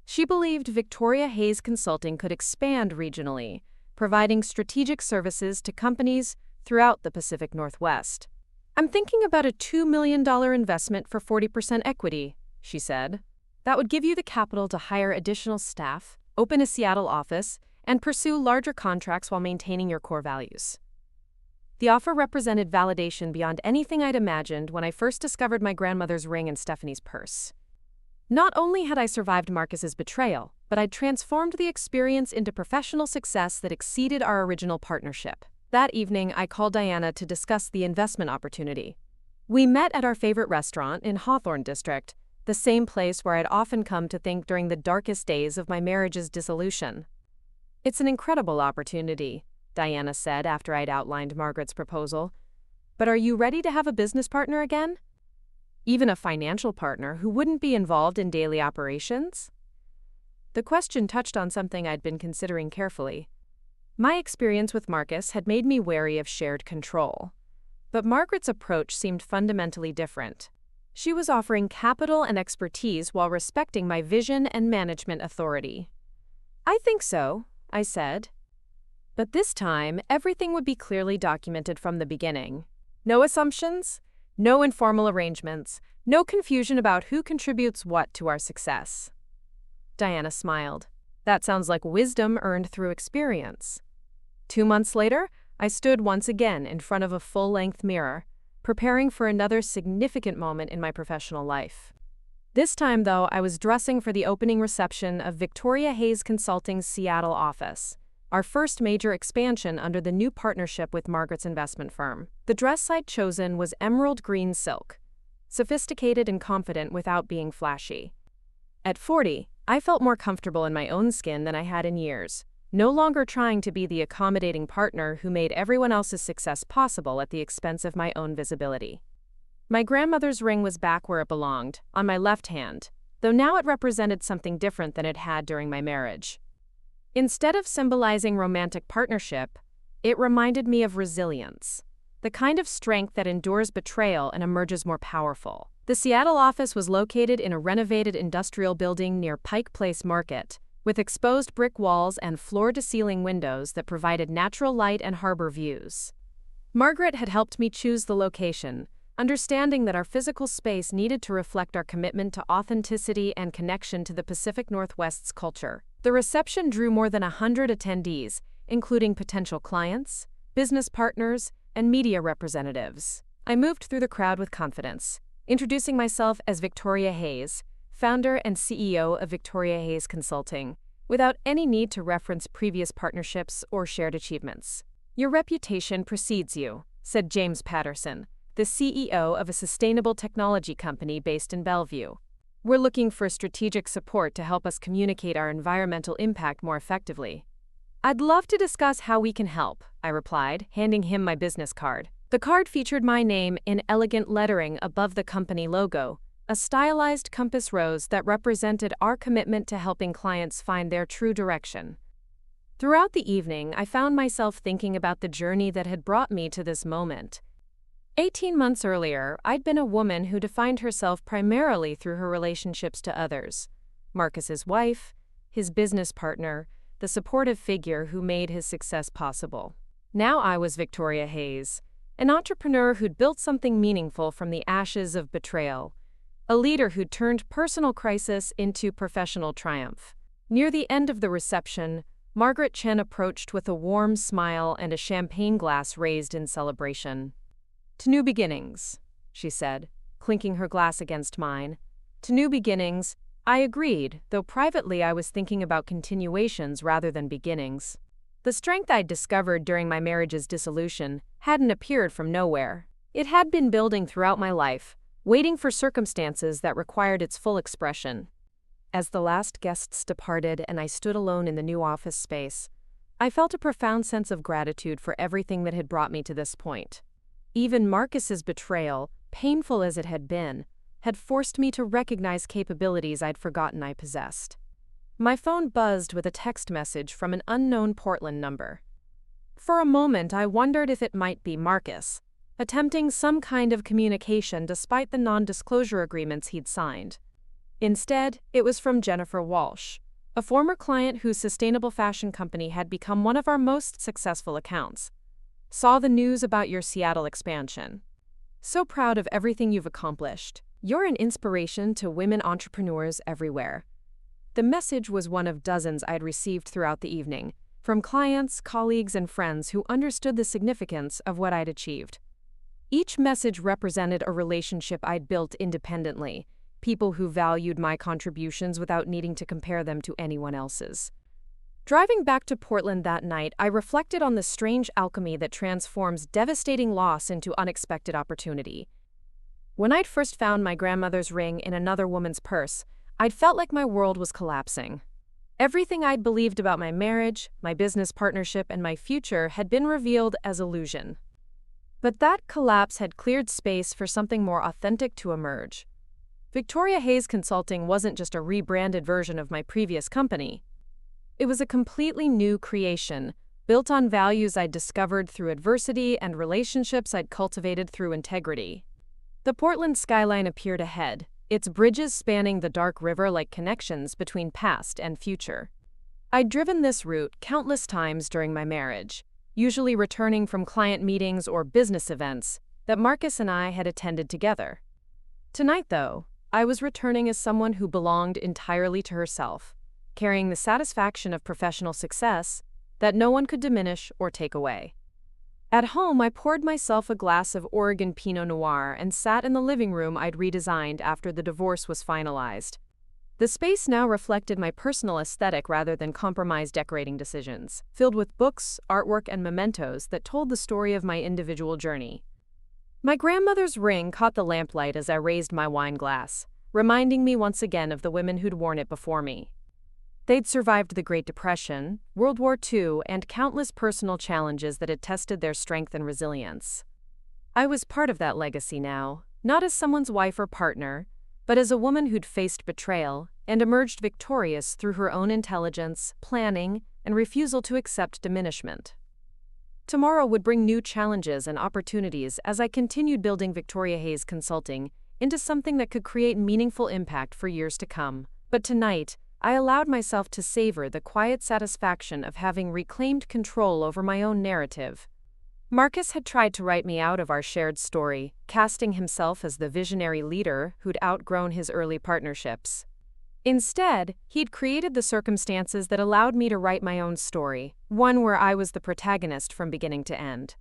She believed Victoria Hayes Consulting could expand regionally, providing strategic services to companies throughout the Pacific Northwest. I'm thinking about a $2 million investment for 40% equity, she said. That would give you the capital to hire additional staff, open a Seattle office, and pursue larger contracts while maintaining your core values. The offer represented validation beyond anything I'd imagined when I first discovered my grandmother's ring in Stephanie's purse. Not only had I survived Marcus's betrayal, but I'd transformed the experience into professional success that exceeded our original partnership. That evening, I called Diana to discuss the investment opportunity. We met at our favorite restaurant in Hawthorne District, the same place where I'd often come to think during the darkest days of my marriage's dissolution. It's an incredible opportunity, Diana said after I'd outlined Margaret's proposal. But are you ready to have a business partner again? Even a financial partner who wouldn't be involved in daily operations? The question touched on something I'd been considering carefully. My experience with Marcus had made me wary of shared control. But Margaret's approach seemed fundamentally different. She was offering capital and expertise while respecting my vision and management authority. I think so, I said. But this time, everything would be clearly documented from the beginning. No assumptions, no informal arrangements, no confusion about who contributes what to our success. Diana smiled. That sounds like wisdom earned through experience. 2 months later, I stood once again in front of a full-length mirror, preparing for another significant moment in my professional life. This time, though, I was dressing for the opening reception of Victoria Hayes Consulting's Seattle office, our first major expansion under the new partnership with Margaret's investment firm. The dress I'd chosen was emerald green silk, sophisticated and confident without being flashy. At 40, I felt more comfortable in my own skin than I had in years, no longer trying to be the accommodating partner who made everyone else's success possible at the expense of my own visibility. My grandmother's ring was back where it belonged, on my left hand, though now it represented something different than it had during my marriage. Instead of symbolizing romantic partnership, it reminded me of resilience, the kind of strength that endures betrayal and emerges more powerful. The Seattle office was located in a renovated industrial building near Pike Place Market, with exposed brick walls and floor-to-ceiling windows that provided natural light and harbor views. Margaret had helped me choose the location, understanding that our physical space needed to reflect our commitment to authenticity and connection to the Pacific Northwest's culture. The reception drew more than 100 attendees, including potential clients, business partners, and media representatives. I moved through the crowd with confidence, introducing myself as Victoria Hayes, founder and CEO of Victoria Hayes Consulting, without any need to reference previous partnerships or shared achievements. Your reputation precedes you, said James Patterson, the CEO of a sustainable technology company based in Bellevue. We're looking for strategic support to help us communicate our environmental impact more effectively. I'd love to discuss how we can help, I replied, handing him my business card. The card featured my name in elegant lettering above the company logo, a stylized compass rose that represented our commitment to helping clients find their true direction. Throughout the evening, I found myself thinking about the journey that had brought me to this moment. 18 months earlier, I'd been a woman who defined herself primarily through her relationships to others. Marcus's wife, his business partner, the supportive figure who made his success possible. Now I was Victoria Hayes, an entrepreneur who'd built something meaningful from the ashes of betrayal, a leader who'd turned personal crisis into professional triumph. Near the end of the reception, Margaret Chen approached with a warm smile and a champagne glass raised in celebration. "To new beginnings," she said, clinking her glass against mine. "To new beginnings," I agreed, though privately I was thinking about continuations rather than beginnings. The strength I'd discovered during my marriage's dissolution hadn't appeared from nowhere. It had been building throughout my life, waiting for circumstances that required its full expression. As the last guests departed and I stood alone in the new office space, I felt a profound sense of gratitude for everything that had brought me to this point. Even Marcus's betrayal, painful as it had been, had forced me to recognize capabilities I'd forgotten I possessed. My phone buzzed with a text message from an unknown Portland number. For a moment, I wondered if it might be Marcus, attempting some kind of communication despite the non-disclosure agreements he'd signed. Instead, it was from Stephanie Walsh, a former client whose sustainable fashion company had become one of our most successful accounts. "Saw the news about your Seattle expansion. So proud of everything you've accomplished. You're an inspiration to women entrepreneurs everywhere." The message was one of dozens I'd received throughout the evening, from clients, colleagues, and friends who understood the significance of what I'd achieved. Each message represented a relationship I'd built independently, people who valued my contributions without needing to compare them to anyone else's. Driving back to Portland that night, I reflected on the strange alchemy that transforms devastating loss into unexpected opportunity. When I'd first found my grandmother's ring in another woman's purse, I'd felt like my world was collapsing. Everything I'd believed about my marriage, my business partnership, and my future had been revealed as illusion. But that collapse had cleared space for something more authentic to emerge. Victoria Hayes Consulting wasn't just a rebranded version of my previous company. It was a completely new creation, built on values I'd discovered through adversity and relationships I'd cultivated through integrity. The Portland skyline appeared ahead, its bridges spanning the dark river like connections between past and future. I'd driven this route countless times during my marriage, usually returning from client meetings or business events that Marcus and I had attended together. Tonight, though, I was returning as someone who belonged entirely to herself, carrying the satisfaction of professional success that no one could diminish or take away. At home, I poured myself a glass of Oregon Pinot Noir and sat in the living room I'd redesigned after the divorce was finalized. The space now reflected my personal aesthetic rather than compromised decorating decisions, filled with books, artwork, and mementos that told the story of my individual journey. My grandmother's ring caught the lamplight as I raised my wine glass, reminding me once again of the women who'd worn it before me. They'd survived the Great Depression, World War II, and countless personal challenges that had tested their strength and resilience. I was part of that legacy now, not as someone's wife or partner, but as a woman who'd faced betrayal and emerged victorious through her own intelligence, planning, and refusal to accept diminishment. Tomorrow would bring new challenges and opportunities as I continued building Victoria Hayes Consulting into something that could create meaningful impact for years to come. But tonight, I allowed myself to savor the quiet satisfaction of having reclaimed control over my own narrative. Marcus had tried to write me out of our shared story, casting himself as the visionary leader who'd outgrown his early partnerships. Instead, he'd created the circumstances that allowed me to write my own story, one where I was the protagonist from beginning to end.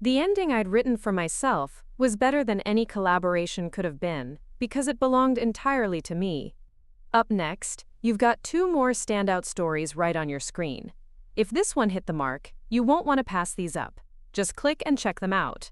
The ending I'd written for myself was better than any collaboration could have been, because it belonged entirely to me. Up next, you've got 2 more standout stories right on your screen. If this one hit the mark, you won't want to pass these up. Just click and check them out.